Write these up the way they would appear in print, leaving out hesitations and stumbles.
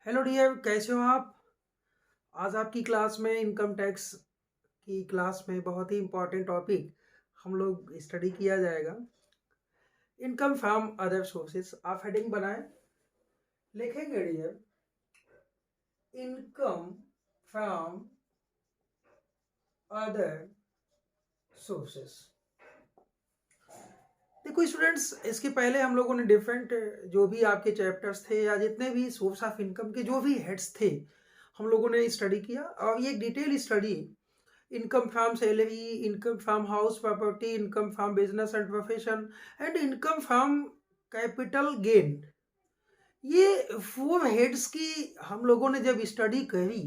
Hello dear, कैसे हो आप? आज आपकी क्लास में इनकम टैक्स की क्लास में बहुत ही इम्पोर्टेंट टॉपिक हम लोग स्टडी किया जाएगा। Income from other sources. आप हेडिंग बनाएं, लिखेंगे dear income from other sources. देखो स्टूडेंट्स, इसके पहले हम लोगों ने डिफरेंट जो भी आपके चैप्टर्स थे या जितने भी सोर्स ऑफ इनकम के जो भी हेड्स थे हम लोगों ने स्टडी किया, और ये detail study income from salary, income from house property, income from business and profession and income from capital gain, ये फोर हेड्स की हम लोगों ने जब स्टडी करी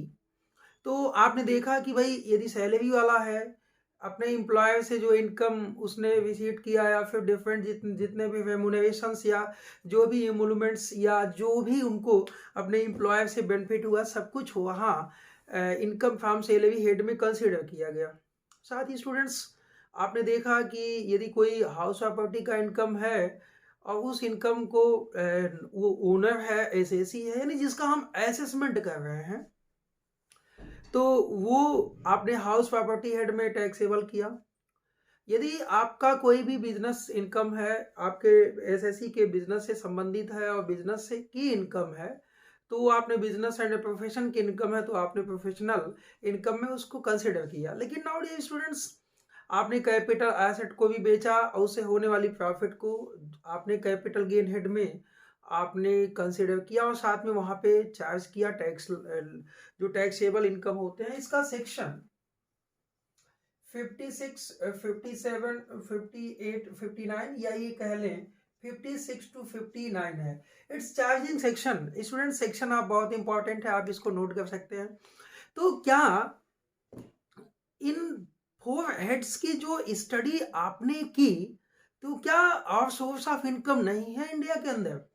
तो आपने देखा कि भाई यदि सैलरी वाला है, अपने एम्प्लॉयर से जो इनकम उसने विजिट किया या फिर डिफरेंट जितने भी रेमुनरेशंस या जो भी एमोलमेंट्स या जो भी उनको अपने एम्प्लॉयर से बेनिफिट हुआ, सब कुछ वहाँ इनकम फ्रॉम सैलरी हेड में कंसिडर किया गया। साथ ही स्टूडेंट्स, आपने देखा कि यदि कोई हाउस प्रॉपर्टी का इनकम है और उस इनकम को वो ओनर है, एसएसी है, यानी जिसका हम असेसमेंट कर रहे हैं, तो वो आपने हाउस प्रॉपर्टी हेड में टैक्सेबल किया। यदि आपका कोई भी बिजनेस इनकम है, आपके एसएससी के बिजनेस से संबंधित है और बिजनेस से की इनकम है, तो वो आपने बिजनेस एंड प्रोफेशन की इनकम है तो आपने प्रोफेशनल इनकम में उसको कंसिडर किया। लेकिन नाउ डियर स्टूडेंट्स, आपने कैपिटल एसेट को भी बेचा और उससे होने वाली प्रॉफिट को आपने कैपिटल गेन हेड में आपने कंसिडर किया और साथ में वहां पे चार्ज किया टैक्स, जो टैक्सेबल इनकम होते हैं। इसका सेक्शन 56, 57, 58, 59 या ये कह लें 56 to 59 है। It's charging section. Student, section आप बहुत इंपॉर्टेंट है, आप इसको नोट कर सकते हैं। तो क्या इन फोर हेड्स की जो स्टडी आपने की, तो क्या और सोर्स ऑफ इनकम नहीं है इंडिया के अंदर,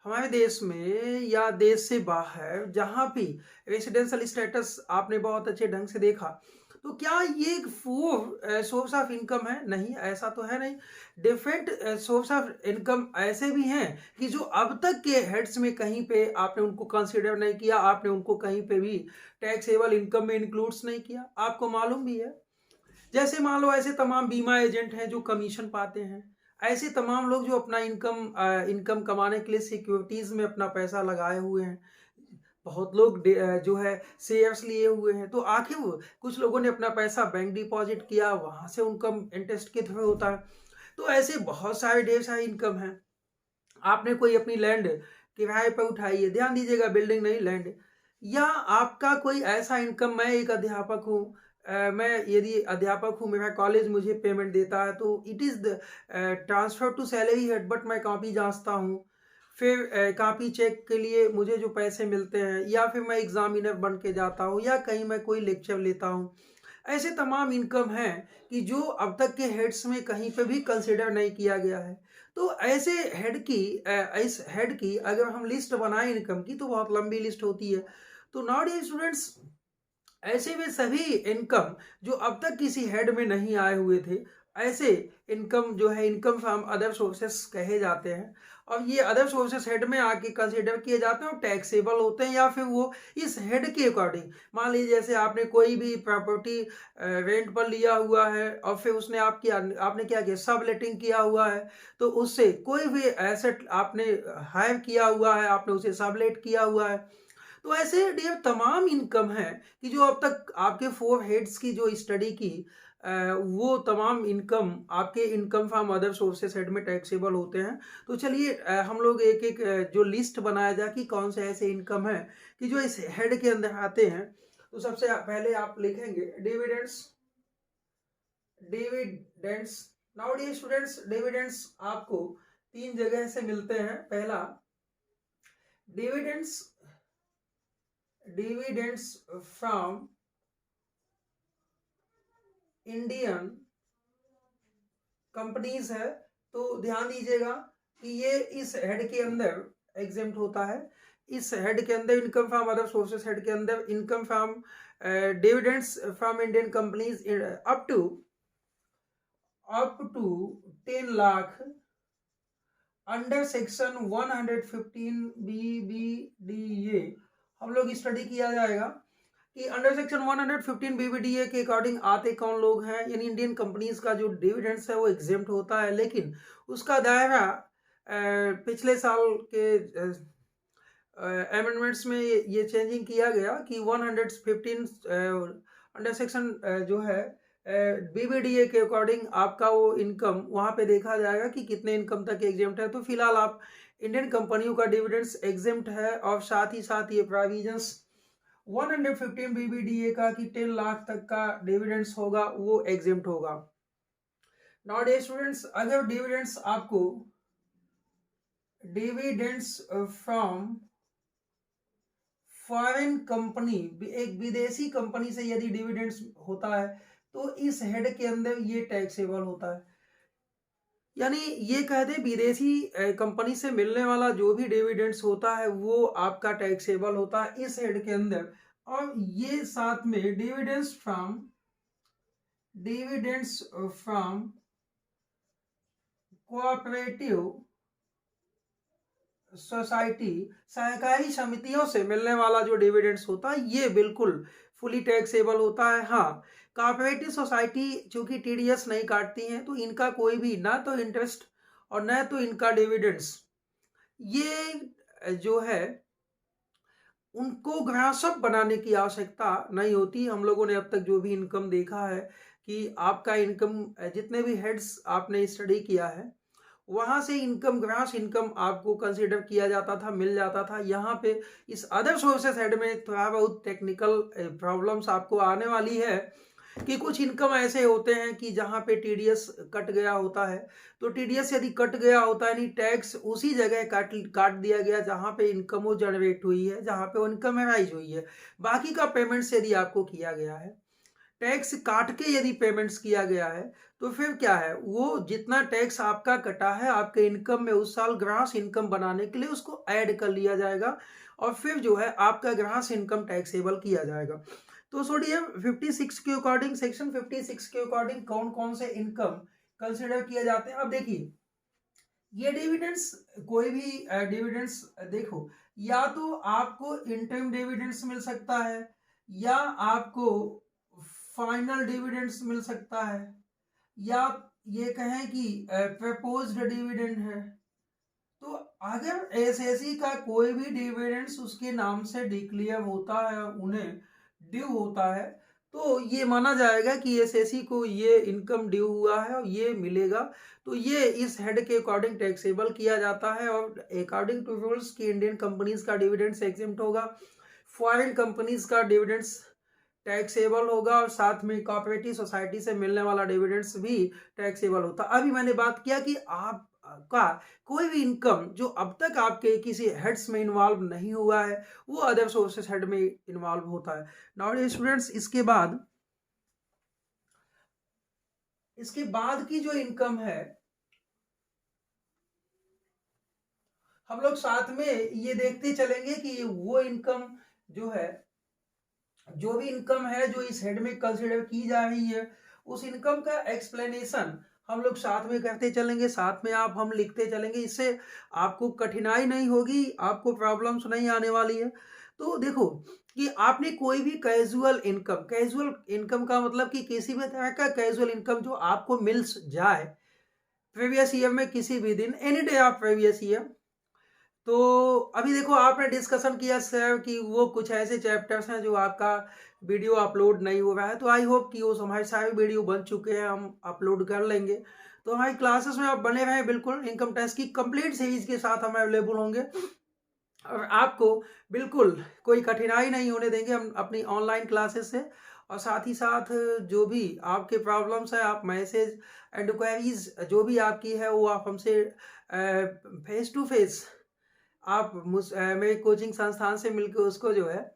हमारे देश में या देश से बाहर, जहां भी रेसिडेंशियल स्टेटस आपने बहुत अच्छे ढंग से देखा, तो क्या ये फोर सोर्स ऑफ इनकम है? नहीं, ऐसा तो है नहीं। डिफरेंट सोर्स ऑफ इनकम ऐसे भी हैं कि जो अब तक के हेड्स में कहीं पे आपने उनको कंसीडर नहीं किया, आपने उनको कहीं पे भी टैक्सेबल इनकम में इंक्लूड्स नहीं किया, आपको मालूम भी है। जैसे मान लो ऐसे तमाम बीमा एजेंट हैं जो कमीशन पाते हैं, ऐसे तमाम लोग जो अपना इनकम कमाने के लिए सिक्योरिटीज में अपना पैसा लगाए हुए हैं, बहुत लोग जो है शेयर्स लिए हुए हैं, तो आखिर कुछ लोगों ने अपना पैसा बैंक डिपॉजिट किया, वहां से उनका इंटरेस्ट के थ्रू होता है। तो ऐसे बहुत सारे ढेर सारे इनकम है। आपने कोई अपनी लैंड किराए पर उठाई है, ध्यान दीजिएगा, बिल्डिंग नहीं लैंड। या आपका कोई ऐसा इनकम, मैं एक अध्यापक हूँ, मैं यदि अध्यापक हूँ, मेरा कॉलेज मुझे पेमेंट देता है, तो it is the transfer to salary head, but मैं कॉपी जांचता हूँ। फिर कॉपी चेक के लिए मुझे जो पैसे मिलते हैं, या फिर मैं एग्जामिनर बन के जाता हूँ, या कहीं मैं कोई लेक्चर लेता हूँ। ऐसे तमाम इनकम हैं कि जो अब तक के हेड्स में कहीं पे भी कंसिडर नहीं किया गया है। तो ऐसे हेड की इस हेड की अगर हम लिस्ट बनाएं इनकम की, तो बहुत लंबी लिस्ट होती है। तो नाउ डियर स्टूडेंट्स, ऐसे वे सभी इनकम जो अब तक किसी हेड में नहीं आए हुए थे, ऐसे इनकम जो है इनकम फ्रॉम अदर सोर्सेस कहे जाते हैं। और ये अदर सोर्सेस हेड में आके कंसिडर किए जाते हैं और टैक्सेबल होते हैं, या फिर वो इस हेड के अकॉर्डिंग। मान लीजिए जैसे आपने कोई भी प्रॉपर्टी रेंट पर लिया हुआ है और फिर उसने आपने क्या किया, सब लेटिंग किया हुआ है, तो उससे कोई भी एसेट आपने हायर किया हुआ है, आपने उसे सब लेट किया हुआ है। तो ऐसे डियर तमाम इनकम है कि जो अब तक आपके फोर हेड्स की जो स्टडी की, वो तमाम इनकम आपके income from other sources head में टैक्सेबल होते हैं। तो चलिए हम लोग एक एक जो लिस्ट बनाया जाए कि कौन से ऐसे इनकम है कि जो इस हेड के अंदर आते हैं। तो सबसे पहले आप लिखेंगे dividends. Dividends, now dear students, dividends आपको तीन जगह से मिलते हैं। पहला, dividends dividends from Indian companies है। तो ध्यान दीजिएगा कि ये इस हेड के अंदर एग्जेम्प्ट होता है। इस हेड के अंदर income from other sources head के अंदर income from dividends from Indian companies up to 10 lakh under section 115 BBDA हम लोग स्टडी किया जाएगा कि अंडर सेक्शन 115 बीबीडीए के अकॉर्डिंग आते कौन लोग हैं। यानी इंडियन कंपनीज का जो डिविडेंड्स है वो एग्जेम्प्ट होता है, लेकिन उसका दायरा पिछले साल के अमेंडमेंट्स में ये चेंजिंग किया गया कि 115 अंडर सेक्शन जो है बीबीडीए के अकॉर्डिंग आपका वो इनकम वहाँ पे देखा जाएगा कि कितने इनकम तक एग्जेम्प्ट है। तो फिलहाल आप इंडियन कंपनियों का डिविडेंड्स एग्जेम्प्ट है, और साथ ही साथ ये प्रोविजंस 115 बीबीडीए का कि 10 लाख तक का डिविडेंड्स होगा वो एग्जेम्प्ट होगा। नाउ डे स्टूडेंट्स, अगर डिविडेंड्स आपको डिविडेंड्स फ्रॉम फॉरेन कंपनी, एक विदेशी कंपनी से यदि डिविडेंड्स होता है तो इस हेड के अंदर ये टैक्सेबल होता है। यानी ये कह दे विदेशी कंपनी से मिलने वाला जो भी डिविडेंड्स होता है वो आपका टैक्सेबल होता है इस हेड के अंदर। और ये साथ में डिविडेंड्स फ्रॉम कोऑपरेटिव सोसाइटी, सहकारी समितियों से मिलने वाला जो डिविडेंड्स होता है ये बिल्कुल फुली टैक्सेबल होता है। हाँ, कोऑपरेटिव सोसाइटी चूंकि टीडीएस नहीं काटती हैं तो इनका कोई भी ना तो इंटरेस्ट और न तो इनका डिविडेंड्स ये जो है उनको ग्रासअप बनाने की आवश्यकता नहीं होती। हम लोगों ने अब तक जो भी इनकम देखा है कि आपका इनकम जितने भी हेड्स आपने स्टडी किया है वहां से इनकम, ग्रास इनकम आपको कंसीडर किया जाता था, मिल जाता था। यहाँ पे इस अदर सोर्सेस हेड में थोड़ा बहुत टेक्निकल प्रॉब्लम्स आपको आने वाली है कि कुछ इनकम ऐसे होते हैं कि जहाँ पे टीडीएस कट गया होता है। तो टीडीएस यदि कट गया होता है, यानी टैक्स उसी जगह काट दिया गया जहाँ पे इनकम वो जनरेट हुई है, जहाँ पे वो इनकम अराइज हुई है। बाकी का पेमेंट्स यदि आपको किया गया है, टैक्स काट के यदि पेमेंट्स किया गया है, तो फिर क्या है, वो जितना टैक्स आपका कटा है आपके इनकम में उस साल ग्रास इनकम बनाने के लिए उसको ऐड कर लिया जाएगा और फिर जो है आपका ग्रास इनकम टैक्सेबल किया जाएगा। तो सोडिए 56 के अकॉर्डिंग, सेक्शन 56 के अकॉर्डिंग कौन कौन से इनकम कंसिडर किए जाते हैं। अब देखिए, ये डिविडेंड्स, कोई भी डिविडेंड्स देखो, या तो आपको इंटरिम डिविडेंड्स मिल सकता है या आपको फाइनल डिविडेंड्स मिल सकता है, या ये कहें कि प्रपोज्ड डिविडेंड है। तो अगर एसएससी का कोई भी डिविडेंड्स उसके नाम से डिक्लेयर होता है, उन्हें ड्यू होता है, तो ये माना जाएगा कि एसएससी को ये इनकम ड्यू हुआ है और ये मिलेगा। तो ये इस हेड के अकॉर्डिंग टैक्सेबल किया जाता है और अकॉर्डिंग टू रूल्स की इंडियन कंपनीज का डिविडेंड्स एग्जेम्प्ट होगा, फॉरेन कंपनीज का डिविडेंड्स टैक्सेबल होगा, और साथ में कोऑपरेटिव सोसाइटी से मिलने वाला डिविडेंड्स भी टैक्सेबल होता है। अभी मैंने बात किया कि आपका कोई भी इनकम जो अब तक आपके किसी हेड्स में इन्वॉल्व नहीं हुआ है वो अदर सोर्सेस हेड में इन्वॉल्व होता है। नाउ स्टूडेंट्स, इसके बाद की जो इनकम है, हम लोग साथ में ये देखते चलेंगे कि वो इनकम जो है, जो भी इनकम है जो इस हेड में कंसीडर की जा रही है, उस इनकम का एक्सप्लेनेशन हम लोग साथ में करते चलेंगे, साथ में हम लिखते चलेंगे। इससे आपको कठिनाई नहीं होगी, आपको प्रॉब्लम्स नहीं आने वाली है। तो देखो कि आपने कोई भी कैजुअल इनकम का मतलब कि किसी भी तरह का कैजुअल इनकम जो आपको मिल जाए प्रीवियस ईयर में किसी भी दिन, any day of previous year. तो अभी देखो, आपने डिस्कशन किया सर कि वो कुछ ऐसे चैप्टर्स हैं जो आपका वीडियो अपलोड नहीं हो रहा है, तो आई होप कि वो हमारे सारे वीडियो बन चुके हैं, हम अपलोड कर लेंगे। तो हमारी क्लासेस में आप बने रहें, बिल्कुल इनकम टैक्स की कंप्लीट सीरीज के साथ हम अवेलेबल होंगे और आपको बिल्कुल कोई कठिनाई नहीं होने देंगे हम अपनी ऑनलाइन क्लासेस से। और साथ ही साथ जो भी आपके प्रॉब्लम्स है, आप मैसेज एंड क्वेरीज जो भी आपकी है वो आप हमसे फेस टू फेस आप मेरे कोचिंग संस्थान से मिलके उसको जो है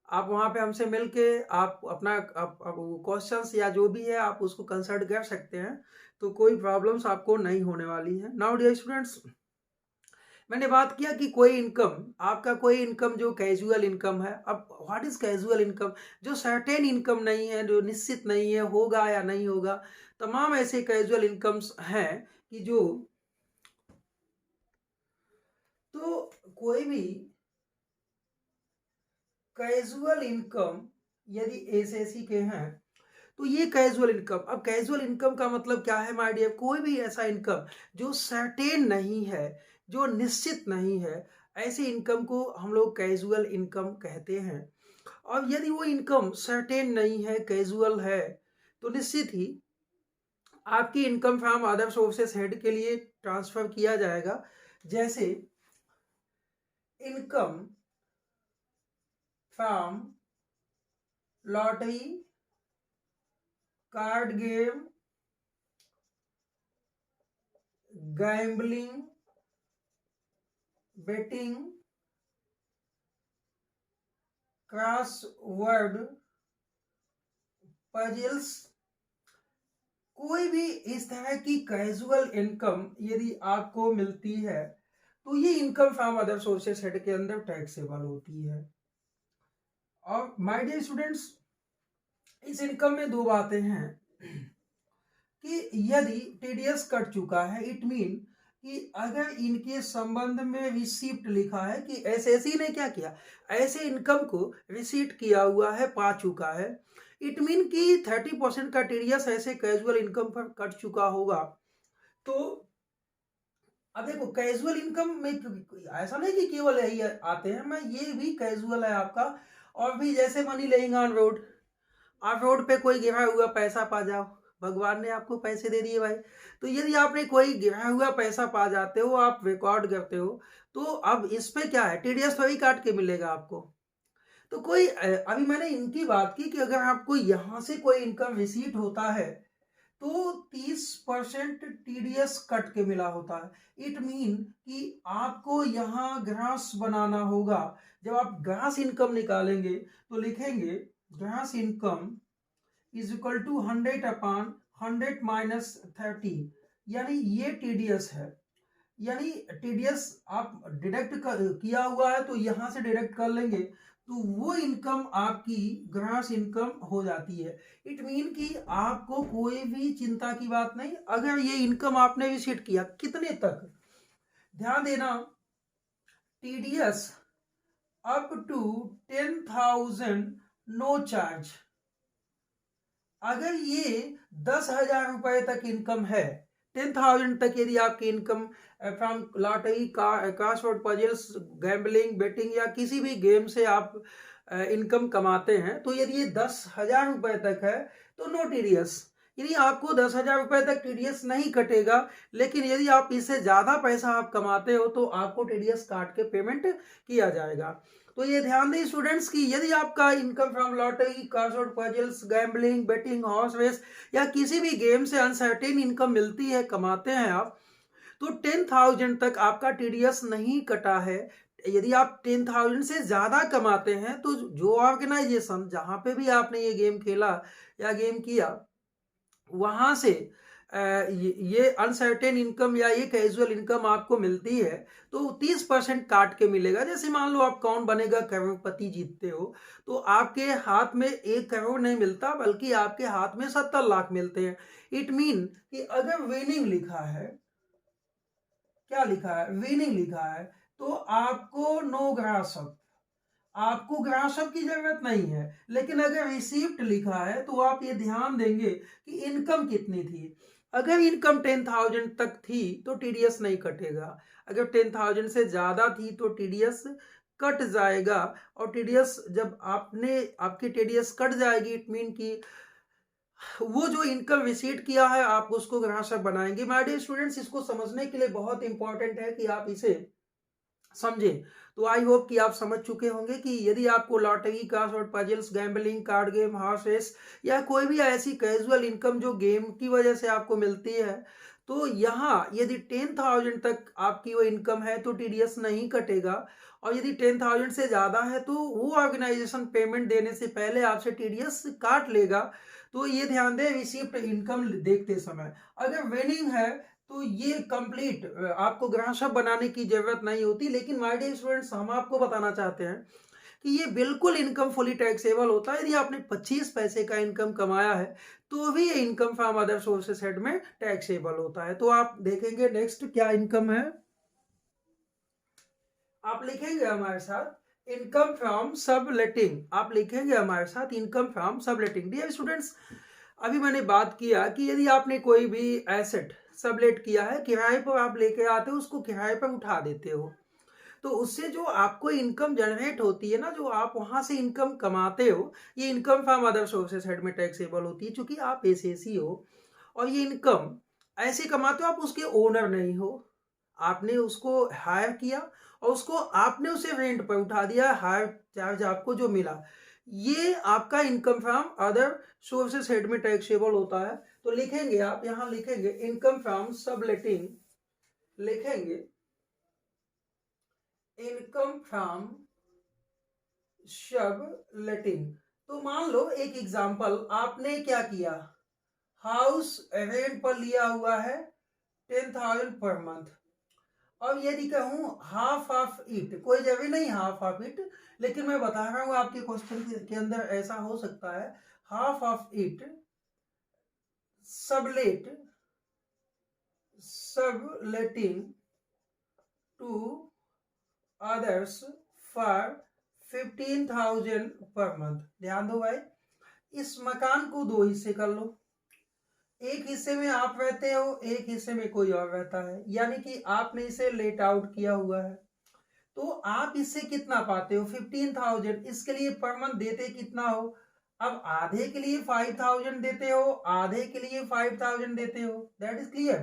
आप वहाँ पे हमसे मिलके आप अपना क्वेश्चंस या जो भी है आप उसको कंसल्ट कर सकते हैं। तो कोई प्रॉब्लम्स आपको नहीं होने वाली है। नाउ डियर स्टूडेंट्स, मैंने बात किया कि कोई इनकम जो कैजुअल इनकम है। अब व्हाट इज कैजुअल इनकम? जो सर्टेन इनकम नहीं है, जो निश्चित नहीं है होगा या नहीं होगा। तमाम ऐसे कैजुअल इनकम्स हैं कि जो, तो कोई भी कैजुअल इनकम यदि एसएससी के हैं तो ये कैजुअल इनकम, अब कैजुअल इनकम का मतलब क्या है माय डियर, कोई भी ऐसा इनकम जो सर्टेन नहीं है, जो निश्चित नहीं है, ऐसे इनकम को हम लोग कैजुअल इनकम कहते हैं। और यदि वो इनकम सर्टेन नहीं है, कैजुअल है, तो निश्चित ही आपकी income from other sources head के लिए ट्रांसफर किया जाएगा। जैसे income from lottery, card game, gambling, betting, crossword puzzles, कोई भी इस तरह की कैजुअल इनकम यदि आपको मिलती है तो ये income from other sources head के अंदर टैक्सेबल होती है। और माय डियर स्टूडेंट्स, इस इनकम में दो बातें हैं कि यदि टीडीएस कट चुका है, इट मीन कि अगर इनके संबंध में रिसीप्ट लिखा है कि एसएससी ने क्या किया, ऐसे इनकम को रिसीट किया हुआ है, पा चुका है, इट मीन कि 30% का टीडीएस ऐसे कैजुअल इनकम पर कट चुका होगा। तो अब देखो कैजुअल इनकम में ऐसा नहीं कि केवल यही आते हैं, मैं ये भी कैजुअल है आपका। और भी जैसे मनी लेइंग ऑन रोड, आप रोड पे कोई गिरा हुआ पैसा पा जाओ, भगवान ने आपको पैसे दे दिए भाई, तो यदि आपने कोई गिरा हुआ पैसा पा जाते हो, आप रिकॉर्ड करते हो, तो अब इस पे क्या है, टीडीएस थोड़ी काट के मिलेगा आपको। तो कोई अभी मैंने इनकी बात की कि अगर आपको यहाँ से कोई इनकम रिसीट होता है तो 30% टीडीएस कट के मिला होता है। इट मीन कि आपको यहाँ ग्रास बनाना होगा। जब आप ग्रास इनकम निकालेंगे तो लिखेंगे gross income is equal to 100 upon 100 minus 30, यानी ये टीडीएस है। यानी टीडीएस आप डिडक्ट किया हुआ है तो यहां से डिडक्ट कर लेंगे तो वो इनकम आपकी ग्रास इनकम हो जाती है। इट मीन कि आपको कोई भी चिंता की बात नहीं, अगर ये इनकम आपने विजिट किया कितने तक, ध्यान देना, TDS up to 10,000 no charge. अगर ये 10,000 रुपए तक इनकम है, 10,000 तक यदि आपकी income from lottery, crossword puzzles, gambling, betting या किसी भी गेम से आप इनकम कमाते हैं, तो यदि ये 10,000 रुपए तक है तो नो टीडीएस, यानी आपको 10,000 रुपए तक टीडीएस नहीं कटेगा। लेकिन यदि आप इससे ज्यादा पैसा आप कमाते हो तो आपको टीडीएस काट के पेमेंट किया जाएगा। तो ये ध्यान दें स्टूडेंट्स की यदि आपका income from lottery, crossword puzzles, gambling, betting, horse race या किसी भी गेम से अनसर्टेन इनकम मिलती है, कमाते हैं आप, तो 10,000 तक आपका टीडीएस नहीं कटा है। यदि आप 10,000 से ज्यादा कमाते हैं तो जो ऑर्गेनाइजेशन जहां पे भी आपने ये गेम खेला या गेम किया वहां से ये अनसर्टेन इनकम या ये कैजुअल इनकम आपको मिलती है तो 30% काट के मिलेगा। जैसे मान लो आप कौन बनेगा करोड़पति जीतते हो तो आपके हाथ में 1 करोड़ नहीं मिलता बल्कि आपके हाथ में 70 लाख मिलते हैं। इट मीन कि अगर विनिंग लिखा है, क्या लिखा है, विनिंग लिखा है, तो आपको नो ग्रासअप, आपको ग्रासअप की जरूरत नहीं है। लेकिन अगर रिसीप्ट लिखा है तो आप ये ध्यान देंगे कि इनकम कितनी थी। अगर इनकम 10,000 तक थी तो टीडीएस नहीं कटेगा, अगर 10,000 से ज्यादा थी तो टीडीएस कट जाएगा। और टीडीएस जब आपकी टीडीएस कट जाएगी इट मीन कि वो जो इनकम रिसीट किया है आप उसको ग्रासअप बनाएंगे। माय डियर स्टूडेंट्स, इसको समझने के लिए बहुत इंपॉर्टेंट है कि आप इसे समझें। तो आई होप कि आप समझ चुके होंगे कि यदि आपको lottery, crossword puzzles, gambling, card game, horse race या कोई भी ऐसी कैजुअल इनकम जो गेम की वजह से आपको मिलती है, तो यहाँ यदि 10,000 तक आपकी वो इनकम है तो टीडीएस नहीं कटेगा। और यदि 10,000 से ज़्यादा है तो वो ऑर्गेनाइजेशन पेमेंट देने से पहले आपसे टीडीएस काट लेगा। तो ये ध्यान दें रिसीप्ट इनकम देखते समय। अगर विनिंग है तो ये कंप्लीट आपको ग्रासअप बनाने की जरूरत नहीं होती। लेकिन माय डियर स्टूडेंट्स, हम आपको बताना चाहते हैं कि ये बिल्कुल इनकम फुली टैक्सेबल होता है। यदि आपने 25 पैसे का इनकम कमाया है तो भी ये income from other sources head में टैक्सेबल होता है। तो आप देखेंगे नेक्स्ट क्या इनकम है, आप लिखेंगे हमारे साथ इनकम फ्रॉम सबलेटिंग आप लिखेंगे हमारे साथ, income from subletting. Dear students, अभी मैंने बात किया कि यदि आपने कोई भी एसेट सबलेट किया है, किराए पर आप लेके आते हो, उसको किराए पर उठा देते हो, तो उससे जो आपको इनकम जनरेट होती है ना, जो आप वहां से इनकम कमाते हो, ये income from other sources head में टैक्सेबल होती है, क्योंकि आप एसएसी हो और ये इनकम ऐसे कमाते हो, आप उसके ओनर नहीं हो, आपने उसको हायर किया और उसको आपने उसे रेंट पर उठा दिया, हायर चार्ज आपको जो मिला, ये आपका income from other sources head में टैक्सेबल होता है। तो लिखेंगे, आप यहां लिखेंगे इनकम फ्रॉम सबलेटिंग, लिखेंगे इनकम फ्रॉम सबलेटिंग। तो मान लो एक एग्जांपल, आपने क्या किया, हाउस रेंट पर लिया हुआ है 10,000 पर मंथ। अब यदि कहूं हाफ ऑफ इट, कोई जरूरी नहीं हाफ ऑफ इट, लेकिन मैं बता रहा हूं आपके क्वेश्चन के अंदर ऐसा हो सकता है, half of it sublet, subletting to others for 15,000 per month. ध्यान दो भाई, इस मकान को दो हिस्से कर लो, एक हिस्से में आप रहते हो, एक हिस्से में कोई और रहता है, यानी कि आपने इसे लेट आउट किया हुआ है। तो आप इससे कितना पाते हो, 15,000। इसके लिए पर मंथ देते कितना हो, अब आधे के लिए 5,000 देते हो, आधे के लिए 5,000 देते हो, दैट इज क्लियर।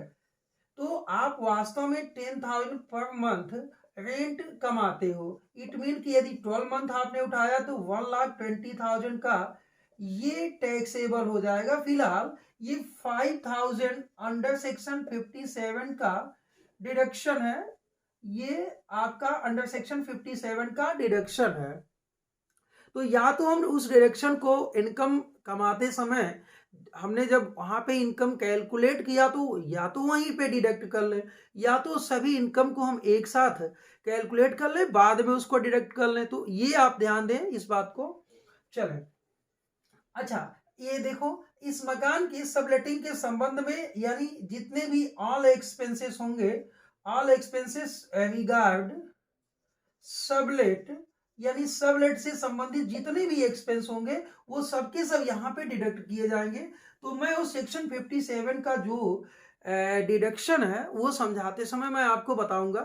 तो आप वास्तव में 10,000 पर मंथ रेंट कमाते हो। इट मीन कि यदि 12 मंथ आपने उठाया तो 1,20,000 का ये टैक्सेबल हो जाएगा। फिलहाल ये 5,000 अंडर सेक्शन 57 का डिडक्शन है, ये आपका अंडर सेक्शन 57 का डिडक्शन है। तो या तो हम उस डिडक्शन को इनकम कमाते समय हमने जब वहां पे इनकम कैलकुलेट किया तो या तो वहीं पे डिडक्ट कर ले, या तो सभी इनकम को हम एक साथ कैलकुलेट कर ले, बाद में उसको डिडक्ट कर ले। तो ये आप ध्यान दें इस बात को। चले, अच्छा, ये देखो, इस मकान की सबलेटिंग के संबंध में, यानी जितने भी ऑल एक्सपेंसेस होंगे, ऑल एक्सपेंसेस रिगार्ड सबलेट, यानी सबलेट से संबंधित जितने भी एक्सपेंस होंगे वो सबके सब यहाँ पे डिडक्ट किए जाएंगे। तो मैं उस सेक्शन 57 का जो डिडक्शन है वो समझाते समय मैं आपको बताऊंगा।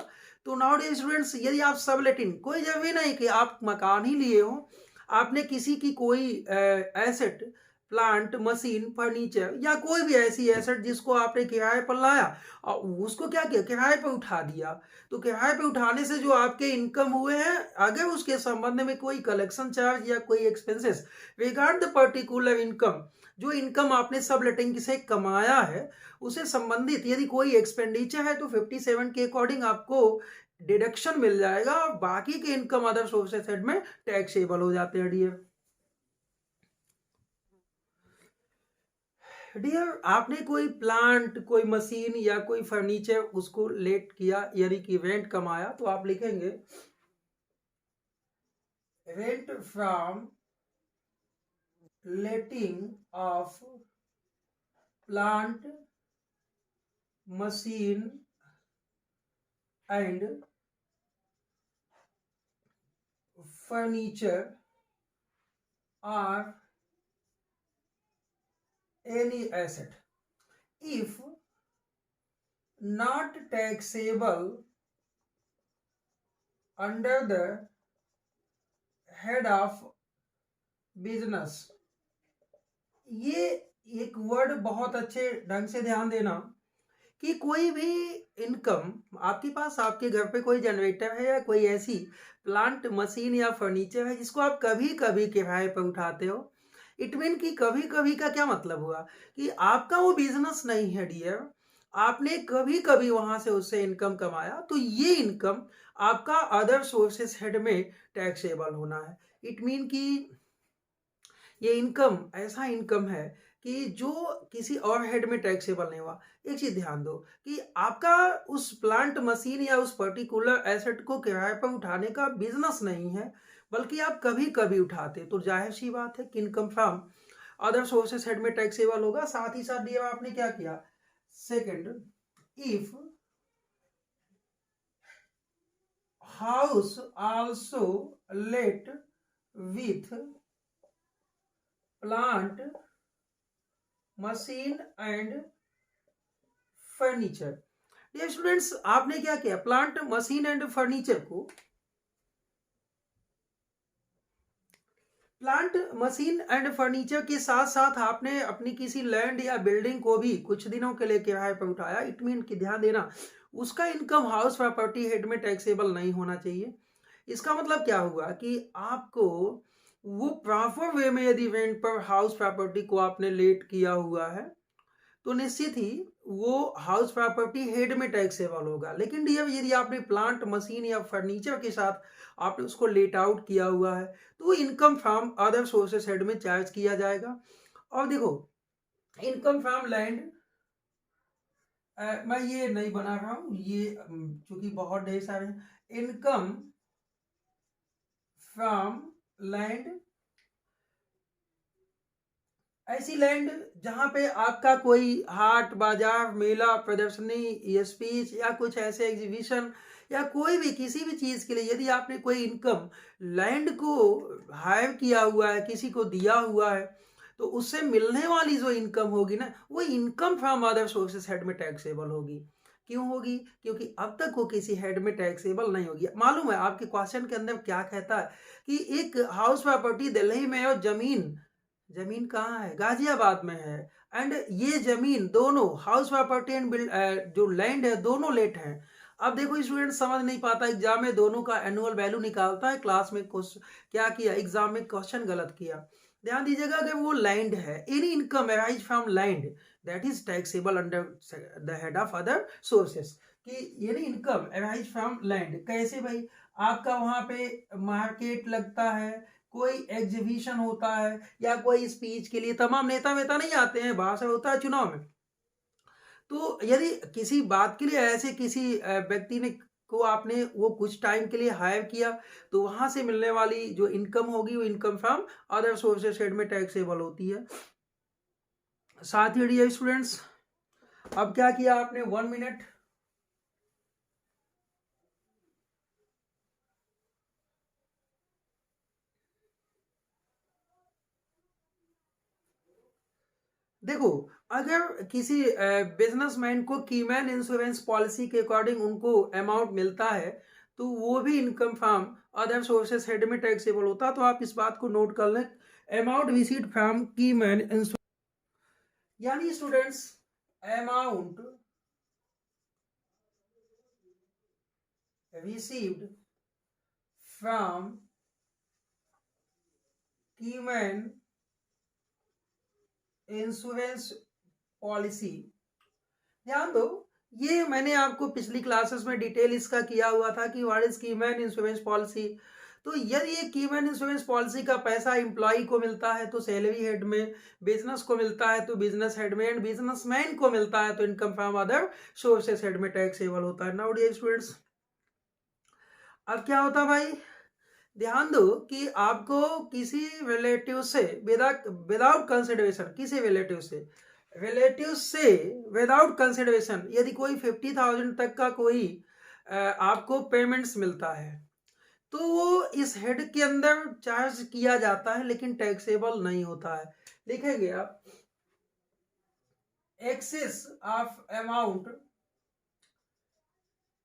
तो नाउ डियर स्टूडेंट्स, यदि आप सबलेटिंग, कोई जरूरी नहीं कि आप मकान ही लिए हो, आपने किसी की कोई एसेट, प्लांट, मशीन, फर्नीचर या कोई भी ऐसी एसेट जिसको आपने किराए पर लाया और उसको क्या किया, किराए पर उठा दिया। तो किराए पे उठाने से जो आपके इनकम हुए हैं, अगर उसके संबंध में कोई कलेक्शन चार्ज या कोई expenses regard the particular income, जो इनकम आपने सब लेटिंग से कमाया है उसे संबंधित यदि कोई एक्सपेंडिचर है तो 57 के अकॉर्डिंग आपको डिडक्शन मिल जाएगा और बाकी के इनकम अदर सोर्सेस हेड में टैक्सेबल हो जाते हैं। डियर डियर आपने कोई प्लांट, कोई मशीन या कोई फर्नीचर उसको लेट किया, यानी कि रेंट कमाया, तो आप लिखेंगे rent from letting of plant, machine and furniture or any asset if not taxable under the head of business। ये एक वर्ड बहुत अच्छे ढंग से ध्यान देना कि कोई भी इनकम आपके पास, आपके घर पे कोई जनरेटर है या कोई ऐसी प्लांट, मशीन या फर्नीचर है जिसको आप कभी कभी किराए पर उठाते हो, इट मीन कि कभी कभी का क्या मतलब हुआ कि आपका वो बिजनेस नहीं है डियर, आपने कभी कभी वहां से उससे इनकम कमाया, तो ये इनकम आपका अदर सोर्सेस हेड में टैक्सेबल होना है। इट मीन कि ये इनकम ऐसा इनकम है कि जो किसी और हेड में टैक्सेबल नहीं हुआ। एक चीज ध्यान दो कि आपका उस प्लांट, मशीन या उस पर्टिकुलर एसेट को किराए पर उठाने का बिजनेस नहीं है, बल्कि आप कभी कभी उठाते, तो जाहिर सी बात है कि income from other sources head में टैक्सेबल होगा। साथ ही साथ दिया आपने क्या किया, second, if house also let with plant machine and furniture. Dear students, आपने क्या किया, प्लांट मशीन एंड फर्नीचर को, प्लांट मशीन एंड फर्नीचर के साथ साथ आपने अपनी किसी लैंड या बिल्डिंग को भी कुछ दिनों के लिए किराए पर उठाया। इट मीन कि ध्यान देना, उसका इनकम हाउस प्रॉपर्टी हेड में टैक्सेबल नहीं होना चाहिए। इसका मतलब क्या हुआ कि आपको वो प्रॉपर वे में यदि रेंट पर हाउस प्रॉपर्टी को आपने लेट किया हुआ है तो निश्चित ही वो हाउस प्रॉपर्टी हेड में टैक्सेबल होगा। लेकिन डियर, यदि आपने प्लांट मशीन या फर्नीचर के साथ आपने उसको लेट आउट किया हुआ है तो वो income from other sources head में चार्ज किया जाएगा। और देखो, इनकम फ्रॉम लैंड, मैं ये नहीं बना रहा हूं, ये चूंकि बहुत ढेर सारे इनकम फ्रॉम लैंड, ऐसी लैंड जहां पे आपका कोई हाट बाजार मेला प्रदर्शनी स्पीच या कुछ ऐसे एग्जीबिशन या कोई भी किसी भी चीज के लिए यदि आपने कोई इनकम लैंड को हायर किया हुआ है, किसी को दिया हुआ है, तो उससे मिलने वाली जो इनकम होगी ना, वो income from other sources head में टैक्सेबल होगी। क्यों होगी? क्योंकि अब तक वो किसी हेड में टैक्सेबल नहीं होगी। मालूम है आपके क्वेश्चन के अंदर क्या कहता है कि एक हाउस प्रॉपर्टी दिल्ली में और जमीन, जमीन कहाँ है? गाजियाबाद में है। एंड ये जमीन दोनों हाउस प्रॉपर्टी एंड जो लैंड है दोनों लेट हैं। अब देखो, स्टूडेंट समझ नहीं पाता, एग्जाम में दोनों का एनुअल वैल्यू निकालता है, क्लास में क्या किया, एग्जाम में क्वेश्चन गलत किया। ध्यान दीजिएगा, अगर वो लैंड है, any income arise from land that is taxable under the head of other sources, कि any income arise from land. कैसे भाई? आपका वहां पे मार्केट लगता है, कोई एग्जीबिशन होता है या कोई स्पीच के लिए तमाम नेता वेता नहीं आते हैं, भाषण होता है चुनाव में, तो यदि किसी बात के लिए ऐसे किसी व्यक्ति ने को आपने वो कुछ टाइम के लिए हायर किया तो वहां से मिलने वाली जो इनकम होगी वो income from other sources head में टैक्सेबल होती है। साथ ही डियर स्टूडेंट्स, अब क्या किया आपने, 1 मिनट, देखो, अगर किसी बिजनेसमैन को कीमैन इंश्योरेंस पॉलिसी के अकॉर्डिंग उनको अमाउंट मिलता है तो वो भी income from other sources head में टैक्सेबल होता है। तो आप इस बात को नोट कर लें, amount received from keyman insurance, यानी students amount received from keyman insurance policy. ध्यान दो, ये मैंने आपको पिछली क्लासेस में डिटेल इसका किया हुआ था कि what is keyman insurance policy. तो यदि ये कीमैन इंश्योरेंस पॉलिसी का पैसा एम्प्लॉय को मिलता है तो सैलरी हेड में, बिजनेस को मिलता है तो बिजनेस हेड में, एंड बिजनेसमैन को मिलता है तो income from other sources head में टैक्सेबल होता है। नाउ डियर स्टूडेंट्स, अब क्या होता है भाई, ध्यान दो कि आपको किसी रिलेटिव से विदाउट कंसिडरेशन, किसी रिलेटिव से विदाउट कंसिडरेशन यदि कोई 50,000 तक का कोई आपको पेमेंट्स मिलता है तो वो इस हेड के अंदर चार्ज किया जाता है लेकिन टैक्सेबल नहीं होता है। लिखेंगे आप, excess of amount,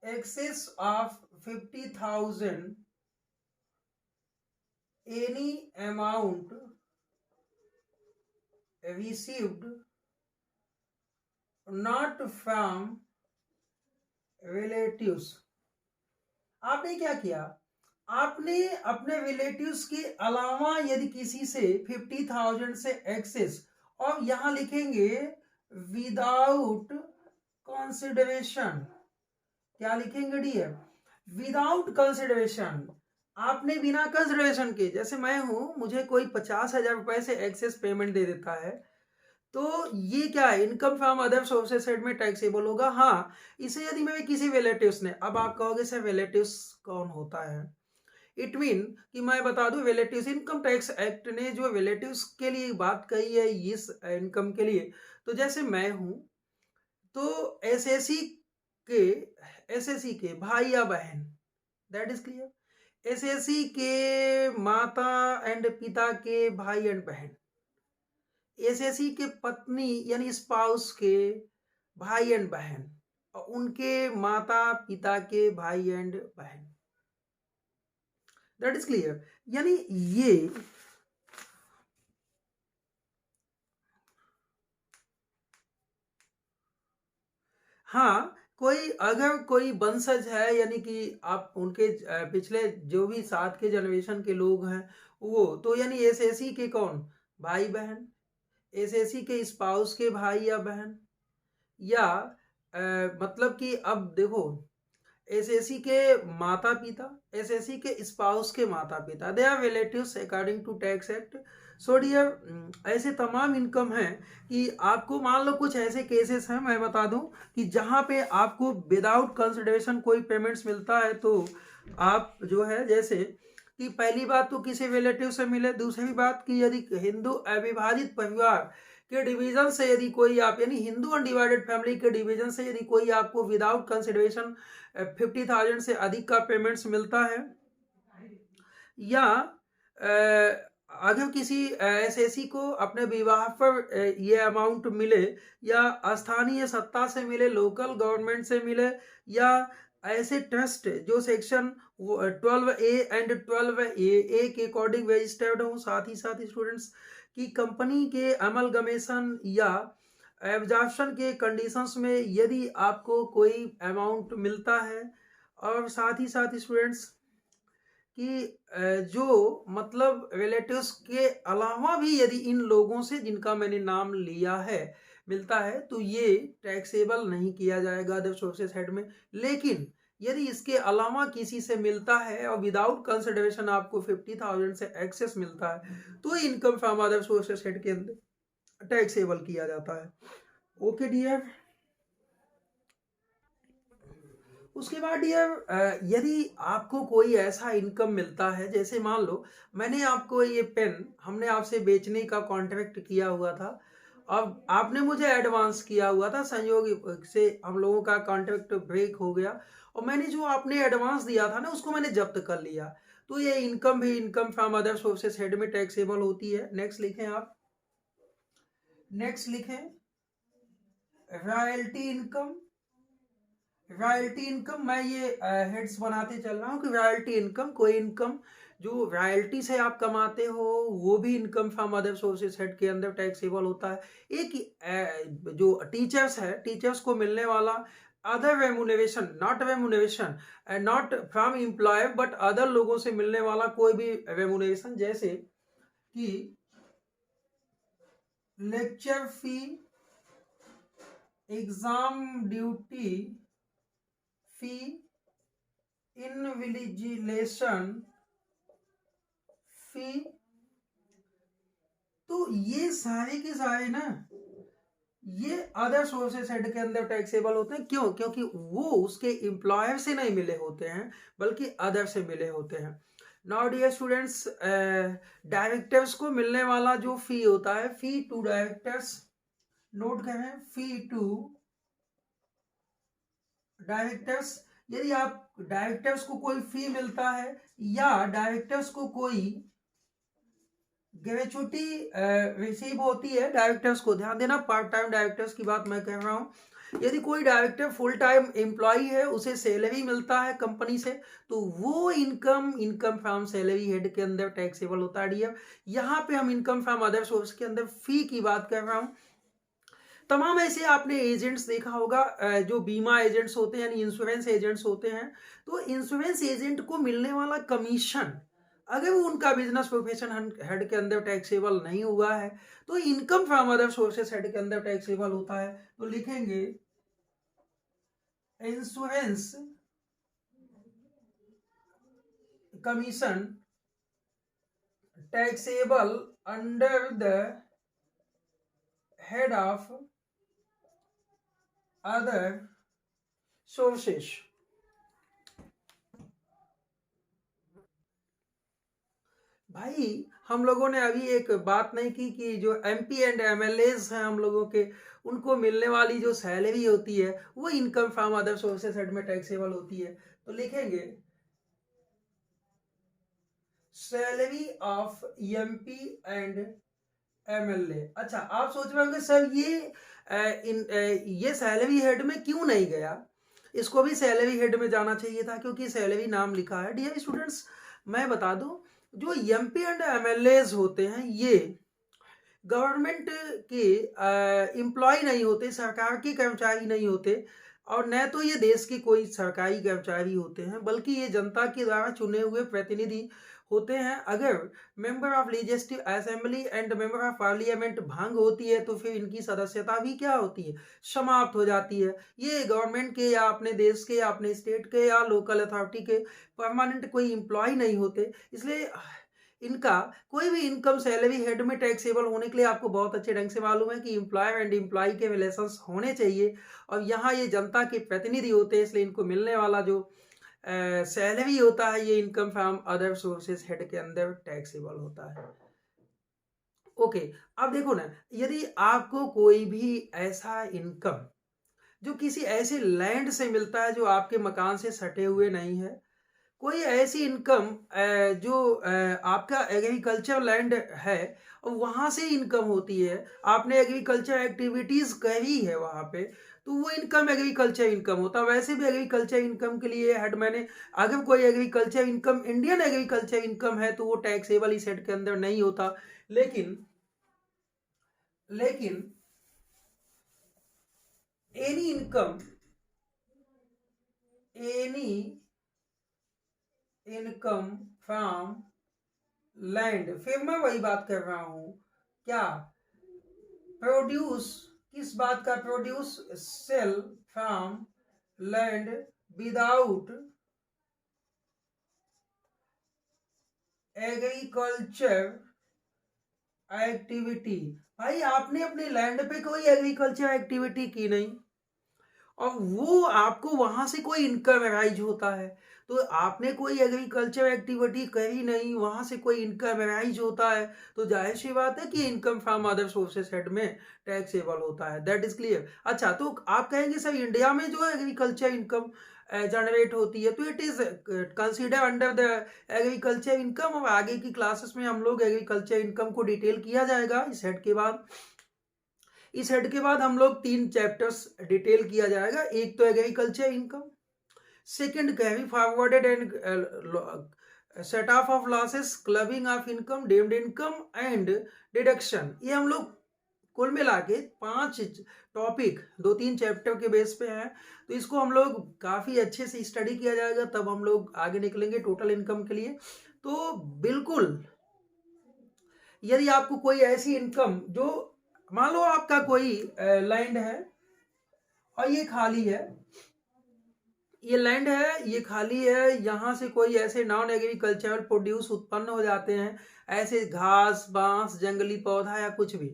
excess of 50,000, any amount received not from relatives। आपने क्या किया, आपने अपने रिलेटिव्स के अलावा यदि किसी से 50,000 से एक्सेस, और यहां लिखेंगे विदाउट कंसिडरेशन, क्या लिखेंगे डियर, विदाउट कंसिडरेशन, आपने बिना कंसिडरेशन के, जैसे मैं हूं, मुझे कोई 50,000 रुपए से एक्सेस पेमेंट दे देता है तो ये क्या है, income from other sources head में टैक्सेबल होगा। हाँ, इसे यदि मैं किसी रिलेटिव्स ने, अब आप कहोगे सर रिलेटिव्स कौन होता है, इट मीन कि मैं बता दूं, रिलेटिव्स इनकम टैक्स एक्ट ने जो रिलेटिव्स के लिए बात कही है इस इनकम के लिए, तो जैसे मैं हूं तो एसएससी के भाई या बहन, दैट इज क्लियर। एसएससी के माता एंड पिता के भाई एंड बहन, एसएससी के पत्नी यानी स्पाउस के भाई एंड बहन, और उनके माता पिता के भाई एंड बहन, दैट इज क्लियर। यानी ये हाँ, कोई अगर कोई वंशज है यानी कि आप उनके पिछले जो भी साथ के जनरेशन के लोग हैं वो, तो यानी एसएससी के कौन भाई बहन, एसएससी के स्पाउस के भाई या बहन, या मतलब कि अब देखो एसएससी के माता पिता, एसएससी के स्पाउस के माता पिता, they are relatives according to tax act. So dear ऐसे तमाम इनकम हैं कि आपको मान लो कुछ ऐसे केसेस हैं, मैं बता दूं कि जहां पे आपको विदाउट कंसिडरेशन कोई पेमेंट्स मिलता है, तो आप जो है जैसे कि पहली बात तो किसी रिलेटिव से मिले, दूसरी बात कि यदि हिंदू अविभाजित परिवार के डिवीजन से यदि कोई आप यानी हिंदू अनडिवाइडेड फैमिली के डिवीजन से यदि कोई आपको विदाउट कंसिडरेशन 50,000 से अधिक का पेमेंट्स मिलता है, या अगर किसी एसएससी को अपने विवाह पर ये अमाउंट मिले, या स्थानीय सत्ता से मिले, लोकल गवर्नमेंट से मिले, या ऐसे ट्रस्ट जो सेक्शन 12A एंड 12A के अकॉर्डिंग रजिस्टर्ड हो, साथ ही स्टूडेंट्स की कंपनी के अमलगमेशन या एब्जॉर्प्शन के कंडीशंस में यदि आपको कोई अमाउंट मिलता है, और साथ ही स्टूडेंट्स कि जो मतलब रिलेटिव्स के अलावा भी यदि इन लोगों से जिनका मैंने नाम लिया है मिलता है, तो ये टैक्सेबल नहीं किया जाएगा अदर सोर्सेस हेड में। लेकिन यदि इसके अलावा किसी से मिलता है और विदाउट कंसिडरेशन आपको 50,000 से एक्सेस मिलता है, तो income from other sources head के अंदर टैक्सेबल किया जाता है। Okay dear. उसके बाद डियर यदि आपको कोई ऐसा इनकम मिलता है, जैसे मान लो मैंने आपको ये पेन हमने आपसे बेचने का कॉन्ट्रैक्ट किया हुआ था, अब आपने मुझे एडवांस किया हुआ था, संयोग से हम लोगों का कॉन्ट्रैक्ट ब्रेक हो गया, और मैंने जो आपने एडवांस दिया था ना उसको मैंने जब्त कर लिया, तो ये इनकम भी income from other sources head में टैक्सेबल होती है। नेक्स्ट लिखें आप, नेक्स्ट लिखें रॉयल्टी इनकम। रॉयल्टी इनकम, मैं ये हेड्स बनाते चल रहा हूँ कि रॉयल्टी इनकम कोई इनकम जो रॉयल्टी से आप कमाते हो वो भी income from other sources head के अंदर टैक्सेबल होता है। एक जो टीचर्स है, टीचर्स को मिलने वाला other remuneration, not from employer but other लोगों से मिलने वाला कोई भी रेमुनरेशन, जैसे कि लेक्चर फी, एग्जाम ड्यूटी फी, इनविजिलेशन फी, तो ये सारे के सारे ना ये अदर सोर्सेस हेड के अंदर टैक्सेबल होते हैं। क्यों? क्योंकि वो उसके एम्प्लॉयर से नहीं मिले होते हैं बल्कि अदर से मिले होते हैं। नाउ डियर स्टूडेंट्स, डायरेक्टर्स को मिलने वाला जो फी होता है, फी टू डायरेक्टर्स, नोट करें फी टू डायरेक्टर्स, यदि आप डायरेक्टर्स को कोई फी मिलता है या डायरेक्टर्स को कोई ग्रेचुटी रिसीव होती है, डायरेक्टर्स को ध्यान देना, पार्ट टाइम डायरेक्टर्स की बात मैं कह रहा हूं, यदि कोई डायरेक्टर फुल टाइम एम्प्लॉय है, उसे सैलरी मिलता है कंपनी से, तो वो इनकम फ्रॉम सैलरी हेड के अंदर टैक्सेबल होता है डियर। यहाँ पे हम इनकम फ्रॉम अदर सोर्स के अंदर फी की बात कर रहा हूं। तमाम ऐसे आपने एजेंट्स देखा होगा जो बीमा एजेंट्स होते हैं यानी इंश्योरेंस एजेंट्स होते हैं, तो इंश्योरेंस एजेंट को मिलने वाला कमीशन अगर वो उनका बिजनेस प्रोफेशन हेड के अंदर टैक्सेबल नहीं हुआ है, तो income from other sources head के अंदर टैक्सेबल होता है। तो लिखेंगे insurance commission taxable under the head of other sources. भाई हम लोगों ने अभी एक बात नहीं की कि जो एमपी एंड एमएलएज हैं हम लोगों के, उनको मिलने वाली जो सैलरी होती है वो income from other sources head में टैक्सेबल होती है। तो लिखेंगे salary of MP and MLA. अच्छा, आप सोच रहे होंगे सर ये सैलरी हेड में क्यों नहीं गया, इसको भी सैलरी हेड में जाना चाहिए था क्योंकि सैलरी नाम लिखा है। डियर स्टूडेंट्स, मैं बता दूं, जो एमपी एंड एमएलए होते हैं ये गवर्नमेंट के एम्प्लॉय नहीं होते, सरकार के कर्मचारी नहीं होते, और न तो ये देश के कोई सरकारी कर्मचारी होते हैं, बल्कि ये जनता के द्वारा चुने हुए प्रतिनिधि होते हैं। अगर member of legislative assembly and member of parliament भंग होती है तो फिर इनकी सदस्यता भी क्या होती है, समाप्त हो जाती है। ये गवर्नमेंट के या अपने देश के या अपने स्टेट के या लोकल अथॉरिटी के परमानेंट कोई एम्प्लॉय नहीं होते, इसलिए इनका कोई भी इनकम सैलरी हेड में टैक्सेबल होने के लिए आपको बहुत अच्छे ढंग से मालूम है कि एम्प्लॉयर एंड एम्प्लॉय के रिलेशंस होने चाहिए, और यहाँ ये जनता के प्रतिनिधि होते हैं, इसलिए इनको मिलने वाला जो सैलरी होता है ये income from other sources head के अंदर टैक्सेबल होता है। ओके, अब देखो ना, यदि आपको कोई भी ऐसा इनकम जो किसी ऐसे लैंड से मिलता है जो आपके मकान से सटे हुए नहीं है, कोई ऐसी इनकम जो आपका एग्रीकल्चर लैंड है और वहाँ से इनकम होती है, आपने एग्रीकल्चर एक्टिविटीज करी है वहाँ पे, तो वो इनकम एग्रीकल्चर इनकम होता है। वैसे भी एग्रीकल्चर इनकम के लिए हेड मैंने, अगर कोई agriculture income Indian agriculture income है तो वो टैक्सेबल इस हेड के अंदर नहीं होता। लेकिन लेकिन एनी इनकम फ्रॉम लैंड, फिर मैं वही बात कर रहा हूं, क्या प्रोड्यूस, किस बात का produce, sale from land without agriculture activity. भाई आपने अपने लैंड पे कोई एग्रीकल्चर एक्टिविटी की नहीं और वो आपको वहां से कोई इनकम अराइज होता है, तो आपने कोई एग्रीकल्चर एक्टिविटी करी नहीं, वहां से कोई इनकम अराइज होता है, तो जाहिर सी बात है कि income from other sources head में टैक्सेबल होता है। That is clear. अच्छा, तो आप कहेंगे सर इंडिया में जो एग्रीकल्चर इनकम जनरेट होती है तो it is consider under the agriculture income, और आगे की क्लासेस में हम लोग एग्रीकल्चर इनकम को डिटेल किया जाएगा इस हेड के बाद। इस हेड के बाद हम लोग 3 चैप्टर्स डिटेल किया जाएगा। एक तो agriculture income, second carry forwarded and set off losses, clubbing of income, deemed income and deduction. ये हम लोग कुल मिला के 5 टॉपिक 2-3 चैप्टर के बेस पे हैं, तो इसको हम लोग काफी अच्छे से स्टडी किया जाएगा, तब हम लोग आगे निकलेंगे टोटल इनकम के लिए। तो बिल्कुल, यदि आपको कोई ऐसी इनकम जो, मान लो आपका कोई लैंड है और ये खाली है, ये लैंड है, ये खाली है, यहाँ से कोई ऐसे नॉन एग्रीकल्चरल प्रोड्यूस उत्पन्न हो जाते हैं, ऐसे घास बांस जंगली पौधा या कुछ भी,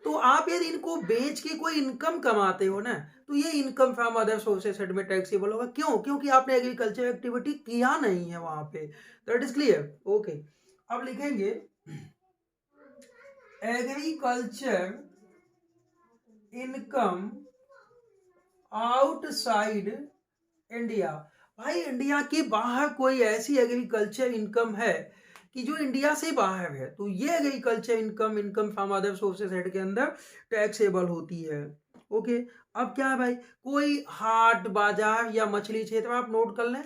तो आप यदि इनको बेच के कोई इनकम कमाते हो ना, तो ये income from other sources head में टैक्सेबल होगा। क्यों? क्योंकि आपने एग्रीकल्चर एक्टिविटी किया नहीं है वहां पे। That is clear. ओके, अब लिखेंगे एग्रीकल्चर इनकम आउटसाइड इंडिया। भाई इंडिया के बाहर कोई ऐसी एग्रीकल्चर इनकम है कि जो इंडिया से बाहर है, तो ये agriculture income income from other sources head के अंदर टैक्सेबल होती है। ओके, अब क्या है भाई, कोई हाट बाजार या मछली क्षेत्र, आप नोट कर लें,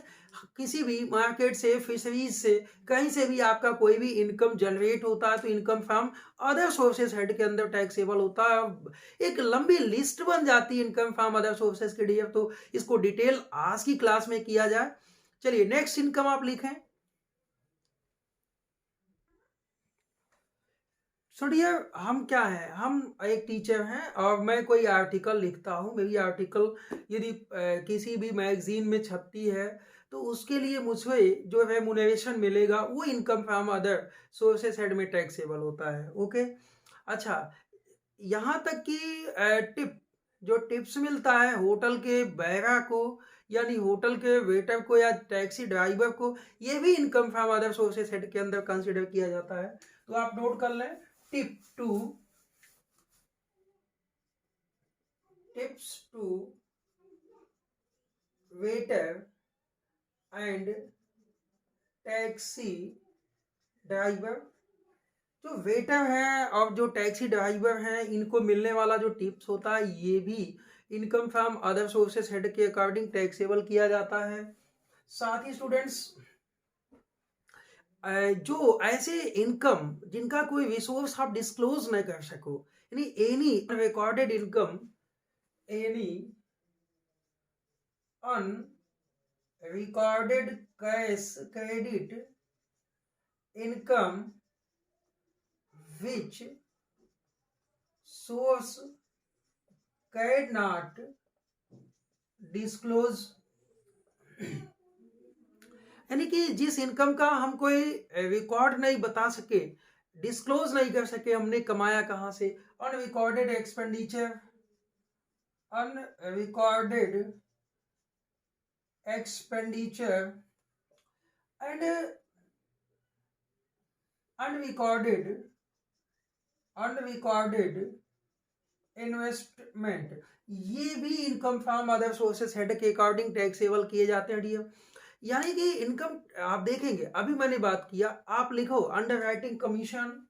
किसी भी मार्केट से, फिशरीज से, कहीं से भी आपका कोई भी इनकम जनरेट होता है तो income from other sources head के अंदर टैक्सेबल होता है। एक लंबी लिस्ट बन जाती है इनकम फ्रॉम अदर सोर्सेस के डीएफ, तो इसको डिटेल आज की क्लास में किया जाए। चलिए नेक्स्ट इनकम आप लिखें। सो डियर, हम क्या है, हम एक टीचर हैं और मैं कोई आर्टिकल लिखता हूँ, मेरी आर्टिकल यदि किसी भी मैगजीन में छपती है तो उसके लिए मुझे जो रेमुनरेशन मिलेगा वो income from other sources head में टैक्सेबल होता है। ओके, अच्छा, यहाँ तक कि टिप, जो टिप्स मिलता है होटल के बैरा को, यानी होटल के वेटर को या टैक्सी ड्राइवर को, ये भी income from other sources head के अंदर कंसिडर किया जाता है। तो आप नोट कर लें, tip to tips to waiter and taxi driver, जो वेटर हैं और जो टैक्सी ड्राइवर हैं, इनको मिलने वाला जो टिप्स होता है ये भी income from other sources head के अकॉर्डिंग टैक्सेबल किया जाता है। साथ ही स्टूडेंट्स, जो ऐसे इनकम जिनका कोई रिसोर्स आप डिस्क्लोज नहीं कर सको, यानी any recorded income, any unrecorded cash credit income which source could not disclose, यानी कि जिस इनकम का हम कोई रिकॉर्ड नहीं बता सके, डिस्क्लोज नहीं कर सके हमने कमाया कहां से, unrecorded expenditure, unrecorded expenditure and unrecorded investment, ये भी income from other sources head के अकॉर्डिंग टैक्सेबल किए जाते हैं डियर। यानी कि इनकम आप देखेंगे, अभी मैंने बात किया, आप लिखो underwriting commission,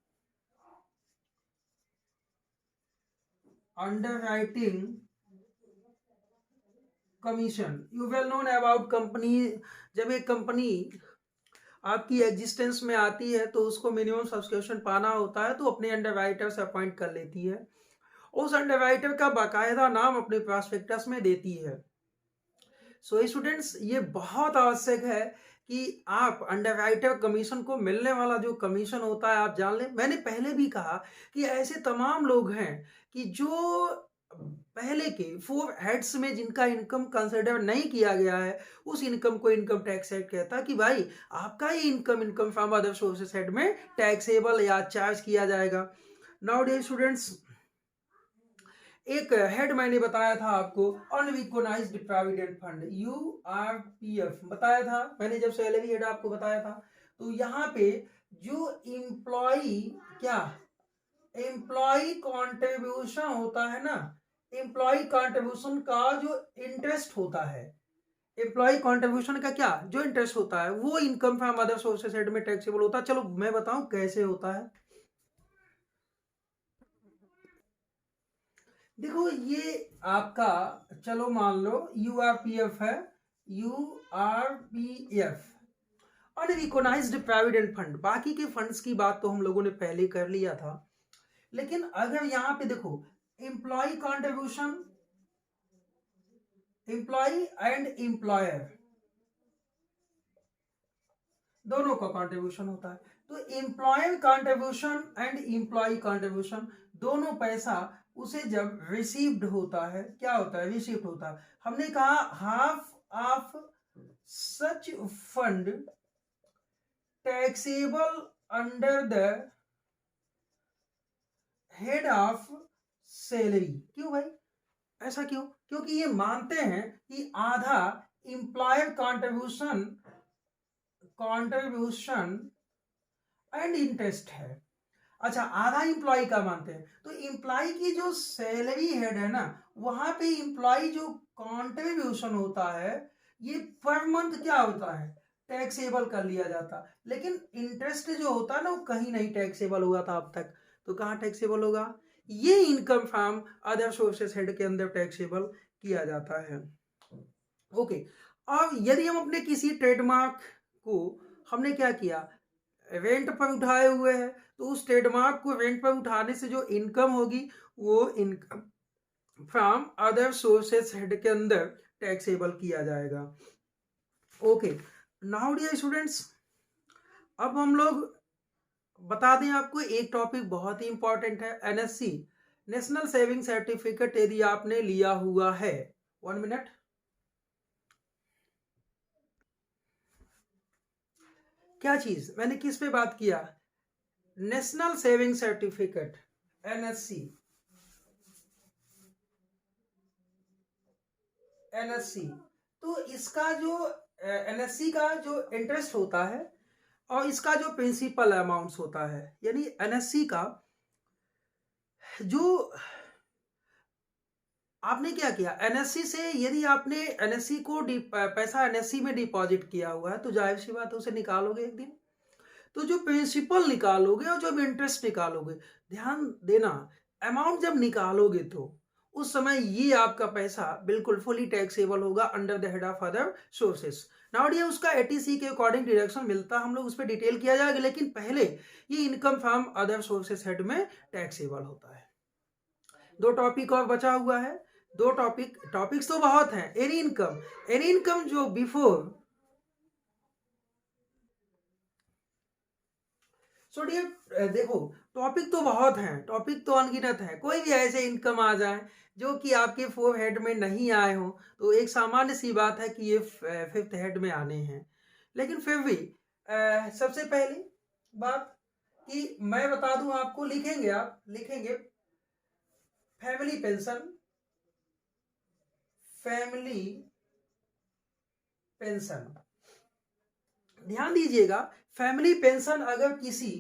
underwriting commission, you well known about company. जब एक कंपनी आपकी एग्जिस्टेंस में आती है तो उसको मिनिमम सब्सक्रिप्शन पाना होता है, तो अपने अंडरराइटर से अपॉइंट कर लेती है, उस अंडरराइटर का बाकायदा नाम अपने प्रॉस्पेक्टस में देती है। सो स्टूडेंट्स, ये बहुत आवश्यक है कि आप अंडरराइटर कमीशन को मिलने वाला जो कमीशन होता है आप जान लें। मैंने पहले भी कहा कि ऐसे तमाम लोग हैं कि जो पहले के 4 हेड्स में जिनका इनकम कंसिडर नहीं किया गया है, उस इनकम को इनकम टैक्स हेड कहता है कि भाई आपका ये income from other sources head में टैक्सेबल या चार्ज किया जाएगा। नाउ डियर स्टूडेंट्स, एक हेड मैंने बताया था आपको, अनरिकॉग्नाइज्ड प्रोविडेंट फंड, यूआरपीएफ बताया था मैंने जब सैलरी हेड आपको बताया था। तो यहाँ पे जो एम्प्लॉय क्या एम्प्लॉय कॉन्ट्रीब्यूशन होता है ना, एम्प्लॉय कॉन्ट्रीब्यूशन का जो इंटरेस्ट होता है, एम्प्लॉय कॉन्ट्रीब्यूशन का क्या जो इंटरेस्ट होता है, वो income from other sources head में टैक्सेबल होता है। चलो मैं बताऊं कैसे होता है। देखो ये आपका, चलो मान लो यूआरपीएफ है, यूआरपीएफ अनरिकॉग्नाइज्ड प्रोविडेंट फंड। बाकी के फंड्स की बात तो हम लोगों ने पहले कर लिया था, लेकिन अगर यहां पे देखो employee contribution, employee and employer दोनों का कंट्रीब्यूशन होता है, तो employer contribution and employee contribution दोनों पैसा उसे जब रिसीव्ड होता है, क्या होता है, रिसीव्ड होता है। हमने कहा half of such fund taxable under the head of salary. क्यों भाई, ऐसा क्यों? क्योंकि ये मानते हैं कि आधा एम्प्लॉयर कंट्रीब्यूशन एंड इंटरेस्ट है। अच्छा, आधा इंप्लॉय का मानते हैं, तो इंप्लॉय की जो सैलरी हेड है ना, वहां पे इंप्लॉय जो कंट्रीब्यूशन होता है ये पर मंथ क्या होता है, टैक्सेबल कर लिया जाता। लेकिन इंटरेस्ट जो होता है ना, वो कहीं नहीं टैक्सेबल हुआ था अब तक, तो कहाँ टैक्सेबल होगा? ये income from other sources head के अंदर टैक्सेबल किया जाता है। ओके, अब यदि हम अपने किसी ट्रेडमार्क को हमने क्या किया, रेंट पर उठाए हुए हैं, तो उस ट्रेडमार्क को रेंट पर उठाने से जो इनकम होगी वो income from other sources head के अंदर टैक्सेबल किया जाएगा। ओके, नाउ डियर स्टूडेंट्स, अब हम लोग बता दें आपको एक टॉपिक बहुत ही इंपॉर्टेंट है, एनएससी, नेशनल सेविंग सर्टिफिकेट यदि आपने लिया हुआ है। 1 मिनट, क्या चीज मैंने किस पे बात किया, national saving certificate, NSC. NSC, तो इसका जो एनएससी का जो इंटरेस्ट होता है और इसका जो प्रिंसिपल अमाउंट्स होता है, यानी एनएससी का जो आपने क्या किया, एनएससी से यदि आपने एनएससी को पैसा एनएससी में डिपॉजिट किया हुआ है, तो जाहिर सी बात है उसे निकालोगे एक दिन। तो जो प्रिंसिपल निकालोगे और जब इंटरेस्ट निकालोगे, ध्यान देना, अमाउंट जब निकालोगे तो उस समय ये आपका पैसा बिल्कुल फुली टैक्सेबल होगा under the head of other sources. Now ये उसका एटीसी के अकॉर्डिंग डिडक्शन मिलता है, हम लोग उस पर डिटेल किया जाएगा, लेकिन पहले ये income from other sources head में टैक्सेबल होता है। दो टॉपिक और बचा हुआ है, दो टॉपिक्स तो बहुत हैं। एनी इनकम जो बिफोर, सो डियर देखो, टॉपिक तो बहुत हैं, टॉपिक तो अनगिनत है। कोई भी ऐसे इनकम आ जाए जो कि आपके फोर्थ हेड में नहीं आए हो, तो एक सामान्य सी बात है कि ये फिफ्थ हेड में आने हैं। लेकिन फिर भी सबसे पहली बात कि मैं बता दूं आपको, लिखेंगे, आप लिखेंगे फैमिली पेंशन, फैमिली पेंशन। ध्यान दीजिएगा, फैमिली पेंशन अगर किसी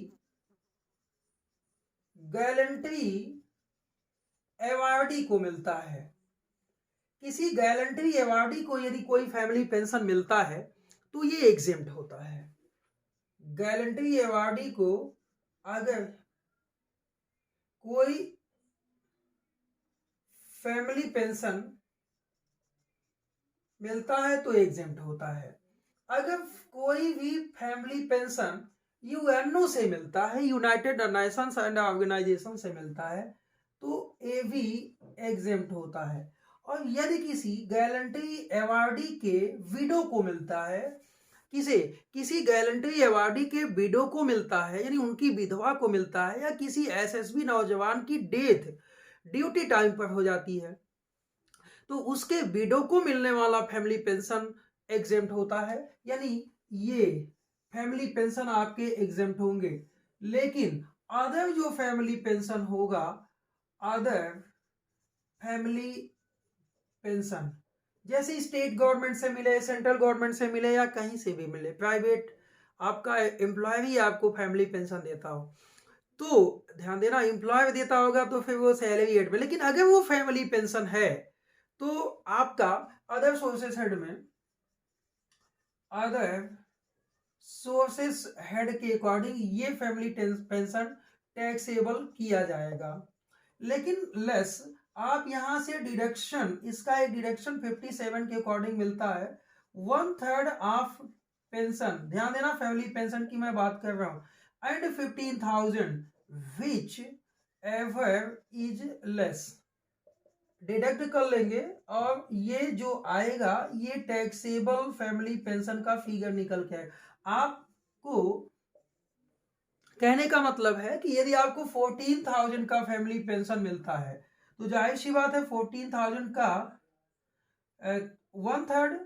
गैलेंट्री अवार्डी को मिलता है, किसी गैलेंट्री अवार्डी को यदि कोई फैमिली पेंशन मिलता है तो ये एग्जेम्प्ट होता है। गैलेंट्री अवार्डी को अगर कोई फैमिली पेंशन मिलता है तो एग्जेम्प्ट होता है। अगर कोई भी फैमिली पेंशन यूएनओ से मिलता है, यूनाइटेड नेशंस एंड ऑर्गेनाइजेशन से मिलता है, तो ये भी एग्जेम्प्ट होता है। और यदि किसी गैलेंट्री अवार्डी के विडो को मिलता है, किसी गैलेंट्री अवार्डी के विडो को मिलता है, यानी उनकी विधवा को मिलता है, या किसी एसएसबी नौजवान की डेथ ड्यूटी टाइम पर हो जाती है, तो उसके विडो को मिलने वाला फैमिली पेंशन एग्जेम्प्ट होता है। यानी ये फैमिली पेंशन आपके एग्जेम्प्ट होंगे। लेकिन अदर जो फैमिली पेंशन होगा, अदर फैमिली पेंशन, जैसे स्टेट गवर्नमेंट से मिले, सेंट्रल गवर्नमेंट से मिले, या कहीं से भी मिले, प्राइवेट आपका एम्प्लॉय भी आपको फैमिली पेंशन देता हो, तो ध्यान देना, एम्प्लॉय देता होगा तो फिर वो सैलरी हेड में। लेकिन अगर वो फैमिली पेंशन है तो आपका अदर सोर्सेस हेड में, अदर सोर्सेस हेड के अकॉर्डिंग ये फैमिली पेंशन टैक्सेबल किया जाएगा। लेकिन लेस आप यहां से डिडक्शन, इसका एक डिडक्शन 57 के अकॉर्डिंग मिलता है, 1/3 ऑफ पेंशन। ध्यान देना, फैमिली पेंशन की मैं बात कर रहा हूं। And 15,000 whichever is less deduct कर लेंगे, और ये जो आएगा ये टैक्सेबल फैमिली पेंशन का फिगर निकल के आएगा। आपको कहने का मतलब है कि यदि आपको 14,000 का फैमिली पेंशन मिलता है, तो जाहिर सी बात है 14,000 का 1/3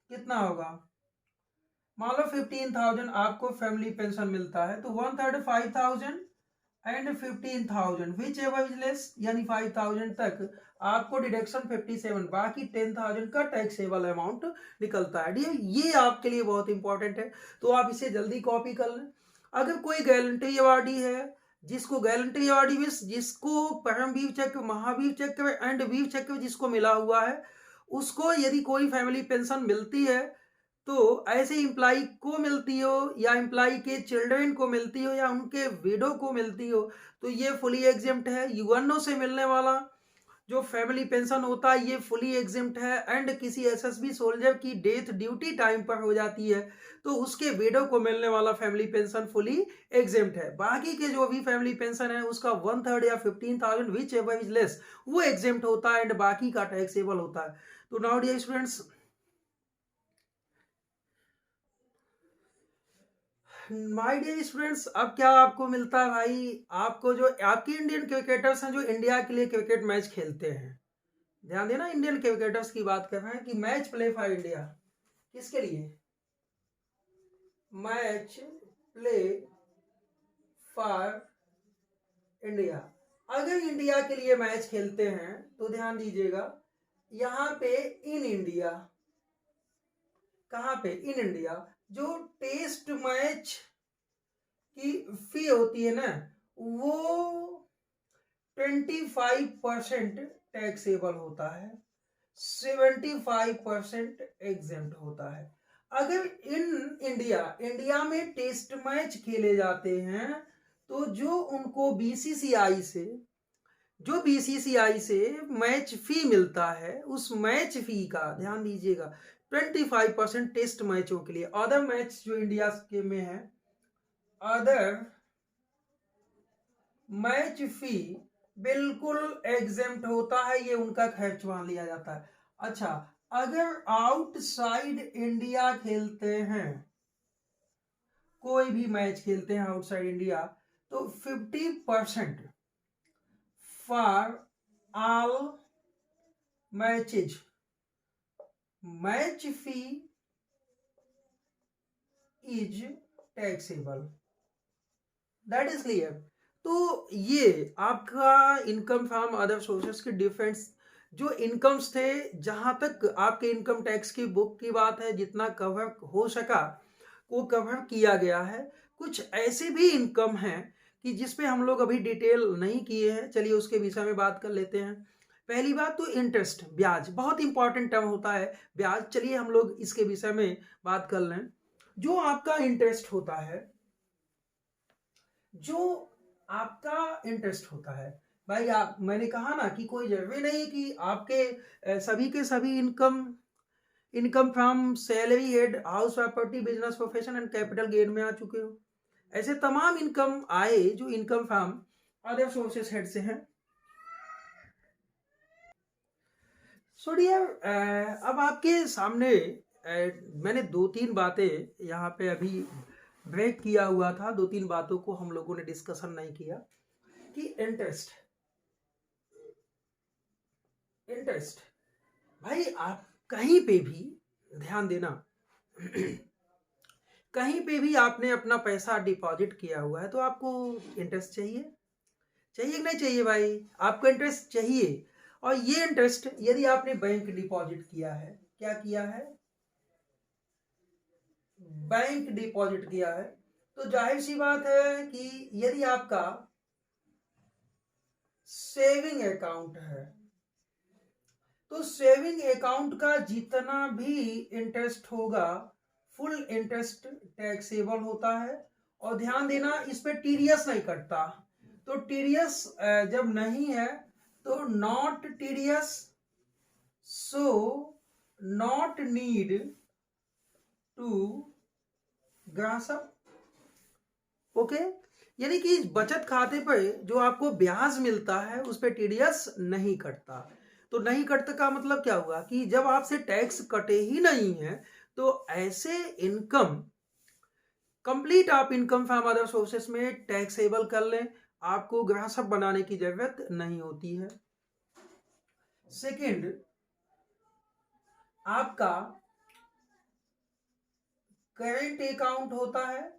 कितना होगा। मान लो 15,000 आपको फैमिली पेंशन मिलता है, तो 1/3 5,000 and 15,000 whichever is less, यानी 5,000 तक आपको डिडक्शन 57, बाकी 10,000 का टैक्सेबल अमाउंट निकलता है। ये आपके लिए बहुत इंपॉर्टेंट है, तो आप इसे जल्दी कॉपी कर लें। अगर कोई गैलेंट्री अवार्डी है, जिसको गैलेंट्री अवार्डी मीन्स जिसको परमवीर चक्र, महावीर चक्र एंड वीर चक्र जिसको मिला हुआ है, उसको यदि कोई फैमिली पेंशन मिलती है, तो ऐसे एम्प्लाई को मिलती हो, या एम्प्लाई के चिल्ड्रन को मिलती हो, या उनके विडो को मिलती हो, तो ये फुली एग्जेम्प्ट है। यूएनओ से मिलने वाला जो फैमिली पेंशन होता है ये फुली एग्जेम्प्ट है। एंड किसी एसएसबी सोल्जर की डेथ ड्यूटी टाइम पर हो जाती है, तो उसके विडो को मिलने वाला फैमिली पेंशन फुली एग्जेम्प्ट है। बाकी के जो भी फैमिली पेंशन है उसका 1/3 या 15,000 विच एवर इज लेस वो एग्जेम्प्ट होता है, एंड बाकी का टैक्सेबल होता है। तो now dear students, my dear students, अब क्या आपको मिलता है भाई, आपको जो आपके इंडियन क्रिकेटर्स हैं जो इंडिया के लिए क्रिकेट मैच खेलते हैं, ध्यान देना, इंडियन क्रिकेटर्स की बात कर रहे हैं कि मैच प्ले फॉर इंडिया, किसके लिए, मैच प्ले फॉर इंडिया। अगर इंडिया के लिए मैच खेलते हैं तो ध्यान दीजिएगा, यहां पे इन इंडिया, कहां पे, इन इंडिया, जो टेस्ट मैच की फी होती है ना, वो 25% टैक्सेबल होता है, 75% एग्जेम्प्ट होता है। अगर इन इंडिया में टेस्ट मैच खेले जाते हैं तो जो बीसीसीआई से मैच फी मिलता है, उस मैच फी का ध्यान दीजिएगा 25% टेस्ट मैचों के लिए। अदर मैच जो इंडिया के में है, अदर मैच फी बिल्कुल एग्जेम्प्ट होता है, ये उनका खर्च वहां लिया जाता है। अच्छा, अगर आउटसाइड इंडिया खेलते हैं, कोई भी मैच खेलते हैं आउटसाइड इंडिया, तो 50% for all matches match fee is taxable. That is clear. तो ये आपका इनकम फ्रॉम अदर सोर्सेस के डिफरेंस जो इनकम्स थे, जहां तक आपके इनकम टैक्स की बुक की बात है, जितना कवर हो सका वो कवर किया गया है। कुछ ऐसे भी इनकम हैं कि जिसपे हम लोग अभी डिटेल नहीं किए हैं, चलिए उसके विषय में बात कर लेते हैं। पहली बात तो इंटरेस्ट, ब्याज, बहुत इंपॉर्टेंट टर्म होता है ब्याज। चलिए हम लोग इसके विषय में बात कर लें। जो आपका इंटरेस्ट होता है, जो आपका इंटरेस्ट होता है भाई, आप, मैंने कहा ना कि कोई जरूरी नहीं कि आपके सभी के सभी income from salary, head, house property, business, profession and capital gain में आ चुके हो। ऐसे तमाम इनकम आए जो income from other sources head से हैं। सो डियर, अब आपके सामने मैंने 2-3 बातें यहाँ पे अभी ब्रेक किया हुआ था, 2-3 बातों को हम लोगों ने डिस्कशन नहीं किया कि इंटरेस्ट भाई, आप कहीं पे भी ध्यान देना कहीं पे भी आपने अपना पैसा डिपॉजिट किया हुआ है तो आपको इंटरेस्ट चाहिए कि नहीं चाहिए भाई? आपको इंटरेस्ट चाहिए। और ये इंटरेस्ट यदि आपने बैंक डिपॉजिट किया है, क्या किया है? बैंक डिपॉजिट किया है, तो जाहिर सी बात है कि यदि आपका सेविंग अकाउंट है तो सेविंग अकाउंट का जितना भी इंटरेस्ट होगा, फुल इंटरेस्ट टैक्सेबल होता है। और ध्यान देना, इस पे टीडीएस नहीं कटता। तो टीडीएस जब नहीं है तो not TDS, so not need to gross up. Okay, यानी कि बचत खाते पर जो आपको ब्याज मिलता है उस पर टीडीएस नहीं कटता। तो नहीं कटता का मतलब क्या हुआ कि जब आपसे टैक्स कटे ही नहीं है तो ऐसे इनकम कंप्लीट आप इनकम फ्रॉम अदर सोर्सेस में टैक्सेबल कर लें, आपको ग्रासअप बनाने की जरूरत नहीं होती है। सेकंड, आपका करेंट अकाउंट होता है,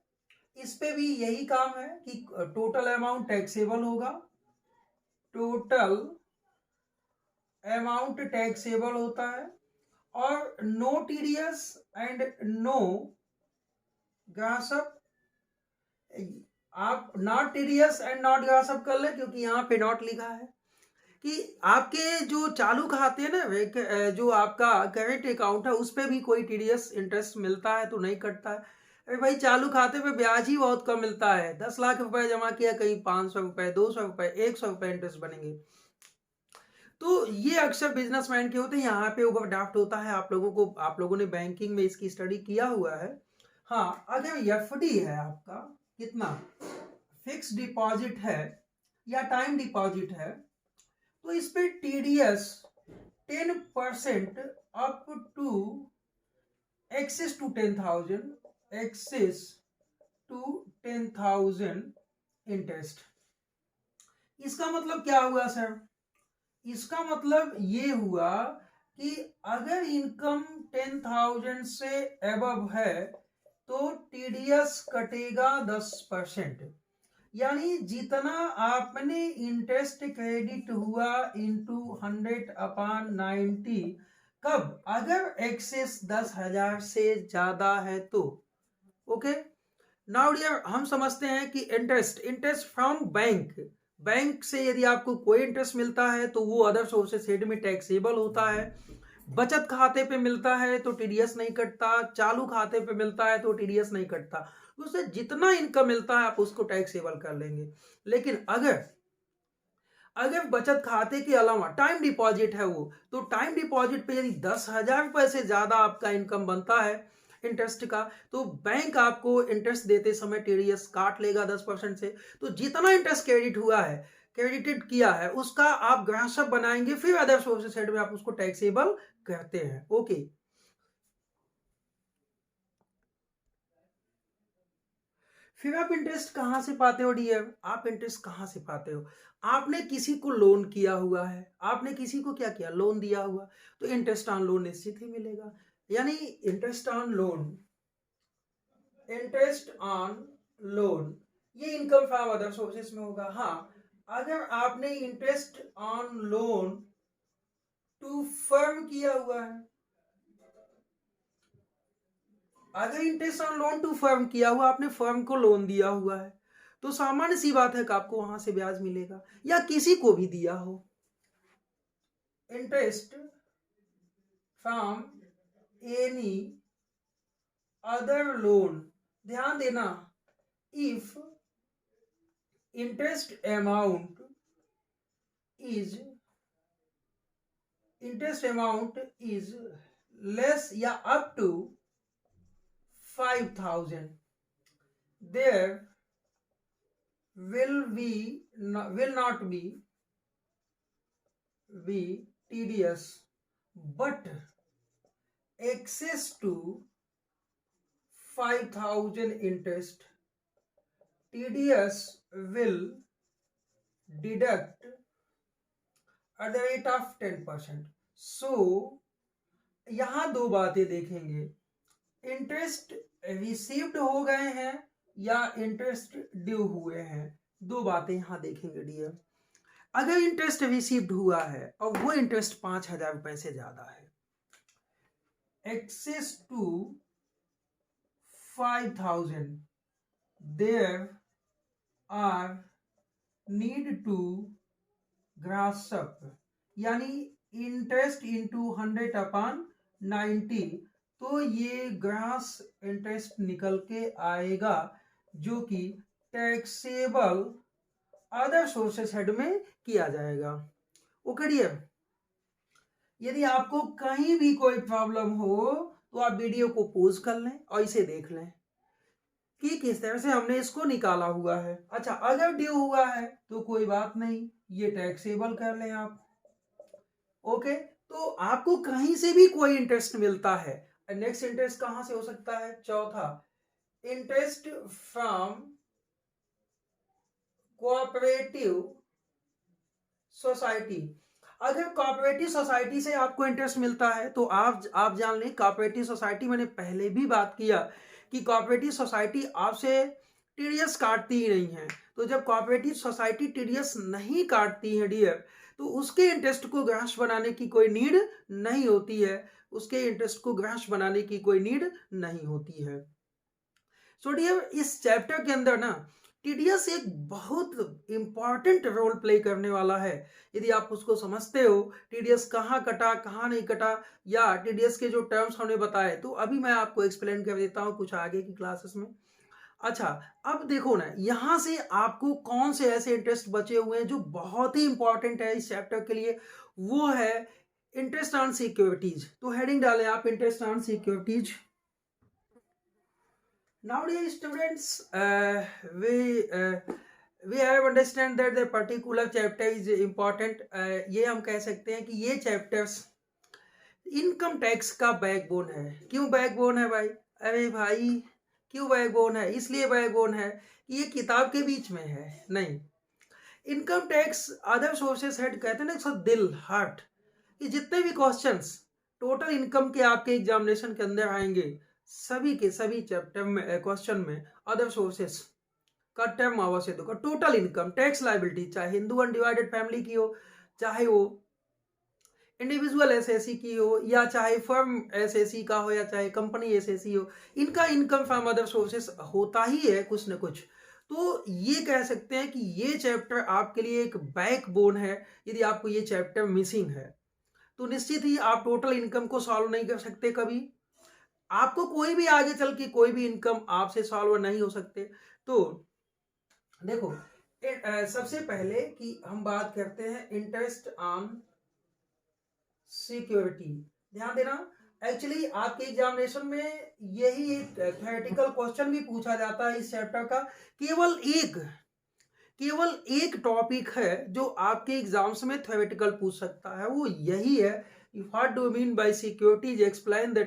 इस पे भी यही काम है कि टोटल अमाउंट टैक्सेबल होगा, टोटल अमाउंट टैक्सेबल होता है, और नो टीडीएस एंड नो ग्रासअप। आप नॉट टीडीएस एंड नॉट ग्रासअप कर ले, क्योंकि यहाँ पे नॉट लिखा है कि आपके जो चालू खाते हैं ना, जो आपका करेंट अकाउंट है, उस पर भी कोई टीडीएस इंटरेस्ट मिलता है तो नहीं कटता है। अरे भाई, चालू खाते पे ब्याज ही बहुत कम मिलता है। 10 लाख रुपए जमा किया, कहीं 500 रुपए, 200 रुपए, 100 रुपए इंटरेस्ट बनेंगे। तो ये अक्सर बिजनेसमैन के होते हैं, यहाँ पे ओवरड्राफ्ट होता है। आप लोगों ने बैंकिंग में इसकी स्टडी किया हुआ है। हाँ, अगर एफडी है आपका, कितना फिक्स डिपॉजिट है या टाइम डिपॉजिट है, तो इस पे TDS 10% up to excess to 10,000 interest. इसका मतलब क्या हुआ सर? इसका मतलब ये हुआ कि अगर इनकम 10,000 से एबव है तो टीडीएस कटेगा 10%। यानी जितना आपने इंटरेस्ट क्रेडिट हुआ इंटू 100/90, कब? अगर एक्सेस 10,000 से ज्यादा है तो। ओके, नाउ डियर, हम समझते हैं कि इंटरेस्ट फ्रॉम बैंक से यदि आपको कोई इंटरेस्ट मिलता है तो वो अदर सोर्सेस हेड में टैक्सेबल होता है। बचत खाते पे मिलता है तो टीडीएस नहीं कटता, चालू खाते पे मिलता है तो टीडीएस नहीं कटता। उससे जितना इनकम मिलता है आप उसको टैक्सेबल कर लेंगे। लेकिन अगर अगर बचत खाते के अलावा टाइम डिपॉजिट है वो, तो टाइम डिपॉजिट पे यदि 10,000 रुपए से ज्यादा आपका इनकम बनता है इंटरेस्ट का, तो बैंक आपको इंटरेस्ट देते समय टीडीएस काट लेगा 10% से। तो जितना इंटरेस्ट क्रेडिट हुआ है, क्रेडिटेड किया है, उसका आप ग्रासअप बनाएंगे, फिर अदर सोर्सेस हेड में आप उसको टैक्सेबल करते हैं। ओके, फिर आप इंटरेस्ट कहां से पाते हो डियर? आप इंटरेस्ट कहां से पाते हो? आपने किसी को लोन किया हुआ है, आपने किसी को क्या किया, लोन दिया हुआ, तो इंटरेस्ट ऑन लोन निश्चित ही मिलेगा। यानी interest on loan, interest on loan ये इनकम फ्रॉम अदर सोर्सेस में होगा। हाँ, अगर आपने interest on loan to firm किया हुआ है, अगर interest on loan to firm किया हुआ, आपने फर्म को लोन दिया हुआ है, तो सामान्य सी बात है कि आपको वहां से ब्याज मिलेगा, या किसी को भी दिया हो। Interest from any other loan, ध्यान देना, if interest amount is less या up to 5,000, there will not be TDS, but excess to 5,000 interest, TDS will deduct at the rate of 10%. So यहां दो बातें देखेंगे, इंटरेस्ट रिसीव्ड हो गए हैं या इंटरेस्ट ड्यू हुए हैं, दो बातें यहां देखेंगे डियर। अगर इंटरेस्ट रिसीव्ड हुआ है और वो इंटरेस्ट 5,000 रुपए से ज्यादा है, excess to 5,000, there are need to gross up, यानी इंटरेस्ट इंटू 100/90, तो ये ग्रास इंटरेस्ट निकल के आएगा जो कि टैक्सेबल अदर सोर्सेस हेड में किया जाएगा। ओके डियर, यदि आपको कहीं भी कोई प्रॉब्लम हो तो आप वीडियो को पॉज कर लें और इसे देख लें कि किस तरह से हमने इसको निकाला हुआ है। अच्छा, अगर ड्यू हुआ है तो कोई बात नहीं, ये टैक्सेबल कर लें आप। ओके, तो आपको कहीं से भी कोई इंटरेस्ट मिलता है, नेक्स्ट इंटरेस्ट कहां से हो सकता है? चौथा, इंटरेस्ट फ्रॉम कोऑपरेटिव सोसाइटी। अगर कोऑपरेटिव सोसाइटी से आपको इंटरेस्ट मिलता है तो आप जान लें, कोऑपरेटिव सोसाइटी, मैंने पहले भी बात किया कि कोऑपरेटिव सोसाइटी आपसे टीडीएस काटती ही नहीं है। तो जब कोऑपरेटिव सोसाइटी टीडीएस नहीं काटती है डियर, तो उसके इंटरेस्ट को ग्रास बनाने की कोई नीड नहीं होती है, उसके इंटरेस्ट को ग्रास बनाने की कोई नीड नहीं होती है। सो डियर, इस चैप्टर के अंदर ना टीडीएस एक बहुत इंपॉर्टेंट रोल प्ले करने वाला है। यदि आप उसको समझते हो, टीडीएस कहाँ कटा कहाँ नहीं कटा, या टीडीएस के जो टर्म्स हमने बताए, तो अभी मैं आपको एक्सप्लेन कर देता हूँ कुछ आगे की क्लासेस में। अच्छा, अब देखो ना, यहां से आपको कौन से ऐसे इंटरेस्ट बचे हुए हैं जो बहुत ही इंपॉर्टेंट है इस चैप्टर के लिए, वो है इंटरेस्ट ऑन सिक्योरिटीज। तो हेडिंग डालें आप, interest on securities. Now dear students, we have understand that the particular chapter is important. ये हम कह सकते हैं कि ये चैप्टर्स इनकम टैक्स का बैकबोन है। क्यों बैकबोन है भाई? अरे भाई, क्यों बैकबोन है? इसलिए बैकबोन है कि ये किताब के बीच में है नहीं। Income tax other sources head कहते हैं ना, सब दिल हार्ट, ये जितने भी क्वेश्चंस टोटल इनकम के आपके एग्जामिनेशन के अंदर आएंगे, सभी के सभी चैप्टर में क्वेश्चन में अदर सोर्सेस का टर्म अवश्य होगा। टोटल इनकम टैक्स लाइबिलिटी, चाहे हिंदू अनडिवाइडेड फैमिली की हो, चाहे वो इंडिविजुअल एसएससी की हो, या चाहे फर्म एसएससी का हो, या चाहे कंपनी एसएससी हो, इनका इनकम फ्रॉम अदर सोर्सेस होता ही है कुछ न कुछ। तो ये कह सकते हैं कि ये चैप्टर आपके लिए एक बैकबोन है, यदि आपको ये चैप्टर मिसिंग है तो निश्चित ही आप टोटल इनकम को सॉल्व नहीं कर सकते कभी। आपको कोई भी आगे चल के कोई भी इनकम आपसे सॉल्व नहीं हो सकते। तो देखो सबसे पहले कि हम बात करते हैं इंटरेस्ट ऑन सिक्योरिटी। ध्यान देना, एक्चुअली आपके एग्जामिनेशन में यही एक थ्योरेटिकल क्वेश्चन भी पूछा जाता है इस चैप्टर का। केवल एक टॉपिक है जो आपके एग्जाम्स में थ्योरेटिकल पूछ सकता है, वो यही है, what do mean by securities, explain the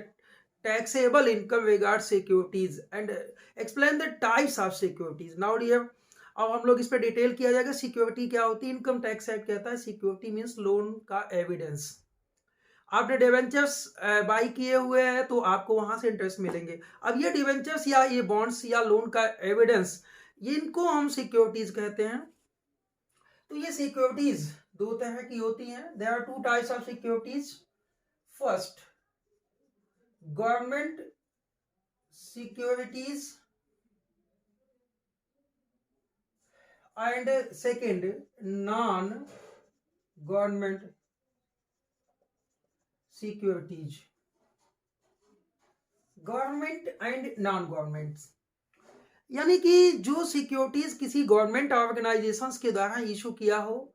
taxable income regard securities and explain the types of securities. Now dear, अब हम लोग इस पर डिटेल किया जाएगा। सिक्योरिटी क्या होती है? इनकम टैक्स एक्ट कहता है सिक्योरिटी मीन्स लोन का एविडेंस। आपने डिवेंचर्स बाई किए हुए हैं तो आपको वहां से इंटरेस्ट मिलेंगे। अब ये डिवेंचर्स या ये बॉन्ड्स या लोन का एविडेंस, इनको हम सिक्योरिटीज कहते हैं। तो ये सिक्योरिटीज दो तरह की होती हैं। There are two types of securities. First, government securities and second, non government securities. Government and non government, यानी कि जो सिक्योरिटीज किसी गवर्नमेंट ऑर्गेनाइजेशंस के द्वारा इशू किया हो,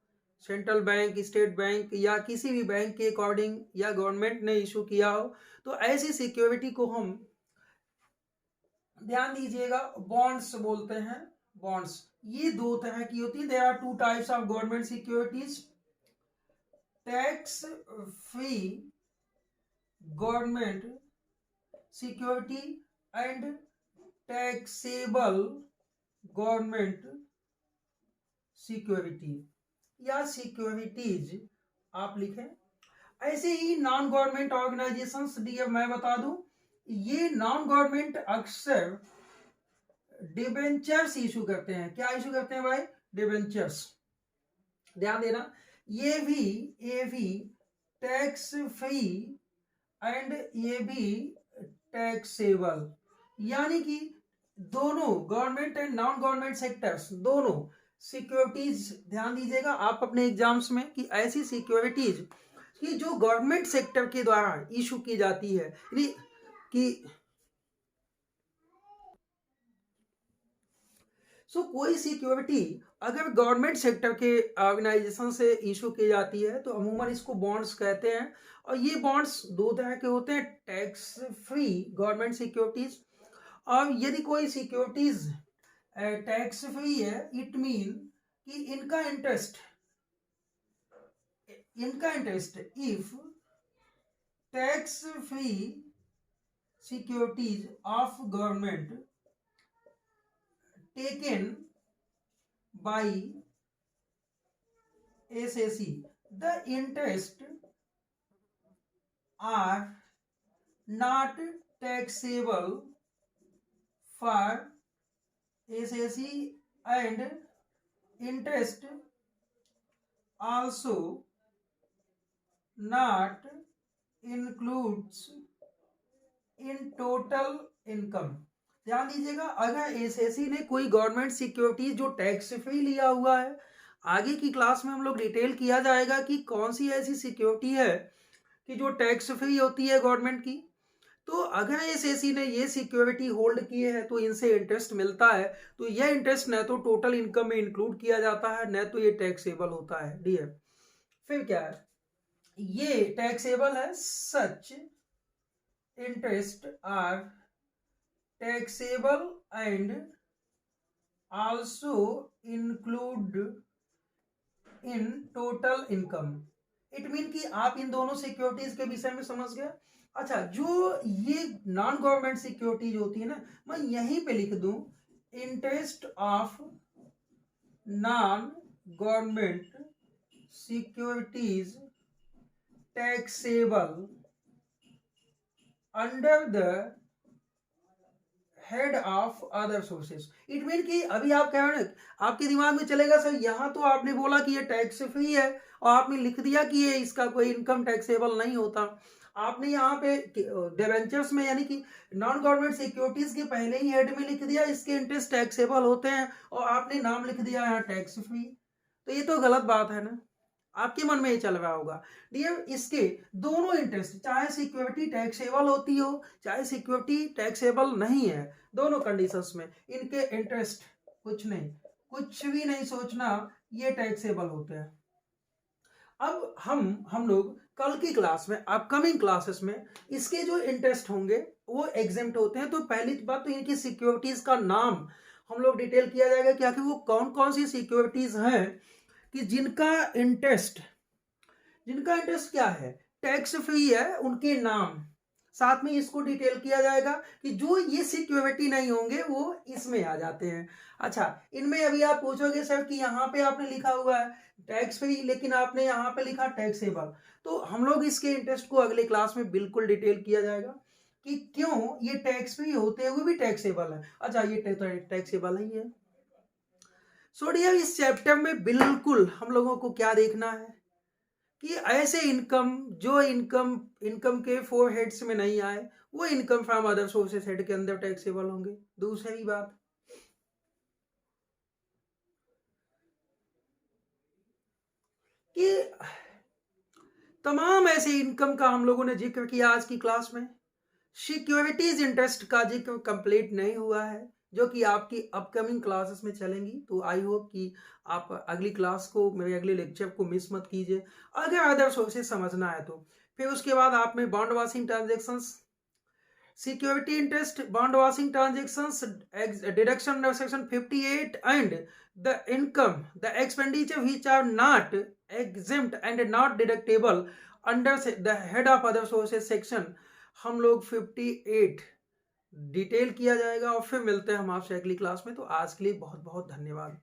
सेंट्रल बैंक, स्टेट बैंक या किसी भी बैंक के अकॉर्डिंग या गवर्नमेंट ने इशू किया हो, तो ऐसी सिक्योरिटी को हम, ध्यान दीजिएगा, बॉन्ड्स बोलते हैं। बॉन्ड्स ये दो तरह की होती है। There are two types of government securities. Tax free government security and taxable government security या सिक्योरिटीज आप लिखें। ऐसे ही नॉन गवर्नमेंट ऑर्गेनाइजेशंस, डी मैं बता दूं, ये नॉन गवर्नमेंट अक्सर डिबेंचर्स इशू करते हैं। क्या इशू करते हैं भाई? डिबेंचर्स। ध्यान देना, ये भी टैक्स फ्री एंड ये भी टैक्सेबल, यानी कि दोनों government and non government sectors दोनों सिक्योरिटीज। ध्यान दीजिएगा आप अपने एग्जाम्स में कि ऐसी सिक्योरिटीज कि जो गवर्नमेंट सेक्टर के द्वारा इशू की जाती है, यानी कि कोई सिक्योरिटी अगर गवर्नमेंट सेक्टर के ऑर्गेनाइजेशन से इशू की जाती है तो अमूमन इसको बॉन्ड्स कहते हैं। और ये बॉन्ड्स दो तरह के होते हैं, टैक्स फ्री गवर्नमेंट सिक्योरिटीज, और यदि कोई सिक्योरिटीज टैक्स फ्री है, इट मीन कि इनका interest if tax free securities of government taken by SAC, the interest are not taxable for SAC and interest also not includes in total income। ध्यान दीजिएगा, अगर SSC ने कोई government security जो tax free लिया हुआ है, आगे की क्लास में हम लोग डिटेल किया जाएगा कि कौन सी ऐसी सिक्योरिटी है कि जो टैक्स फ्री होती है गवर्नमेंट की। तो अगर एसएससी ने ये सिक्योरिटी होल्ड किए हैं तो इनसे इंटरेस्ट मिलता है, तो यह इंटरेस्ट न तो टोटल इनकम में इंक्लूड किया जाता है, न तो ये टैक्सेबल होता है। डियर, फिर क्या है? ये टैक्सेबल है। Such interest are taxable and also include in total income। It mean कि आप इन दोनों सिक्योरिटीज के विषय में समझ गए। अच्छा, जो ये नॉन गवर्नमेंट सिक्योरिटीज होती है ना, मैं यहीं पे लिख दूं interest of non government securities taxable under the head of other sources. It mean कि अभी आप कह रहे हैं, आपके दिमाग में चलेगा सर यहां तो आपने बोला कि ये टैक्स फ्री है और आपने लिख दिया कि ये इसका कोई इनकम टैक्सेबल नहीं होता। आपने यहाँ पे डिवेंचर्स में, यानी कि नॉन गवर्नमेंट सिक्योरिटीज के पहले ही हेड में लिख दिया इसके इंटरेस्ट टैक्सेबल होते हैं और आपने नाम लिख दिया यहाँ टैक्स फ्री। तो ये तो गलत बात है ना। आपके मन में ये चल रहा होगा। डियर, इसके दोनों इंटरेस्ट, चाहे सिक्योरिटी टैक्सेबल होती हो चाहे सिक्योरिटी टैक्सेबल नहीं है, दोनों कंडीशंस में इनके इंटरेस्ट कुछ नहीं, कुछ भी नहीं सोचना, ये टैक्सेबल होते हैं। अब हम लोग कल की क्लास में, अपकमिंग क्लासेस में इसके जो इंटरेस्ट होंगे वो एग्जेम्प्ट होते हैं। तो पहली बात तो इनकी सिक्योरिटीज का नाम हम लोग डिटेल किया जाएगा, क्या कि वो कौन कौन सी सिक्योरिटीज हैं कि जिनका इंटरेस्ट क्या है, टैक्स फ्री है, उनके नाम साथ में इसको डिटेल किया जाएगा कि जो ये सिक्योरिटी नहीं होंगे वो इसमें आ जाते हैं। अच्छा, इनमें अभी आप पूछोगे सर कि यहाँ पे आपने लिखा हुआ है टैक्स फ्री, लेकिन आपने यहाँ पे लिखा टैक्सेबल, तो हम लोग इसके इंटरेस्ट को अगले क्लास में बिल्कुल डिटेल किया जाएगा कि क्यों ये टैक्स फ्री होते हुए भी टैक्सेबल है। अच्छा, ये टैक्सेबल ही है। सो डियर, इस चैप्टर में बिल्कुल हम लोगों को क्या देखना है कि ऐसे इनकम जो इनकम के 4 हेड्स में नहीं आए, वो income from other sources head के अंदर टैक्सेबल होंगे। दूसरी बात कि तमाम ऐसे इनकम का हम लोगों ने जिक्र किया आज की क्लास में। सिक्योरिटीज इंटरेस्ट का जिक्र कंप्लीट नहीं हुआ है, जो कि आपकी अपकमिंग क्लासेस में चलेंगी। तो आई होप कि आप अगली क्लास को, मेरे अगले लेक्चर को मिस मत कीजिए अगर अदर सोर्सेज समझना है तो। फिर उसके बाद आप में bond washing transactions, security interest, bond washing transactions, deduction under section 58 and the income the expenditure which are not exempt and not deductible under the head of other sources section, हम लोग 58 डिटेल किया जाएगा। और फिर मिलते हैं हम आपसे अगली क्लास में। तो आज के लिए बहुत बहुत धन्यवाद।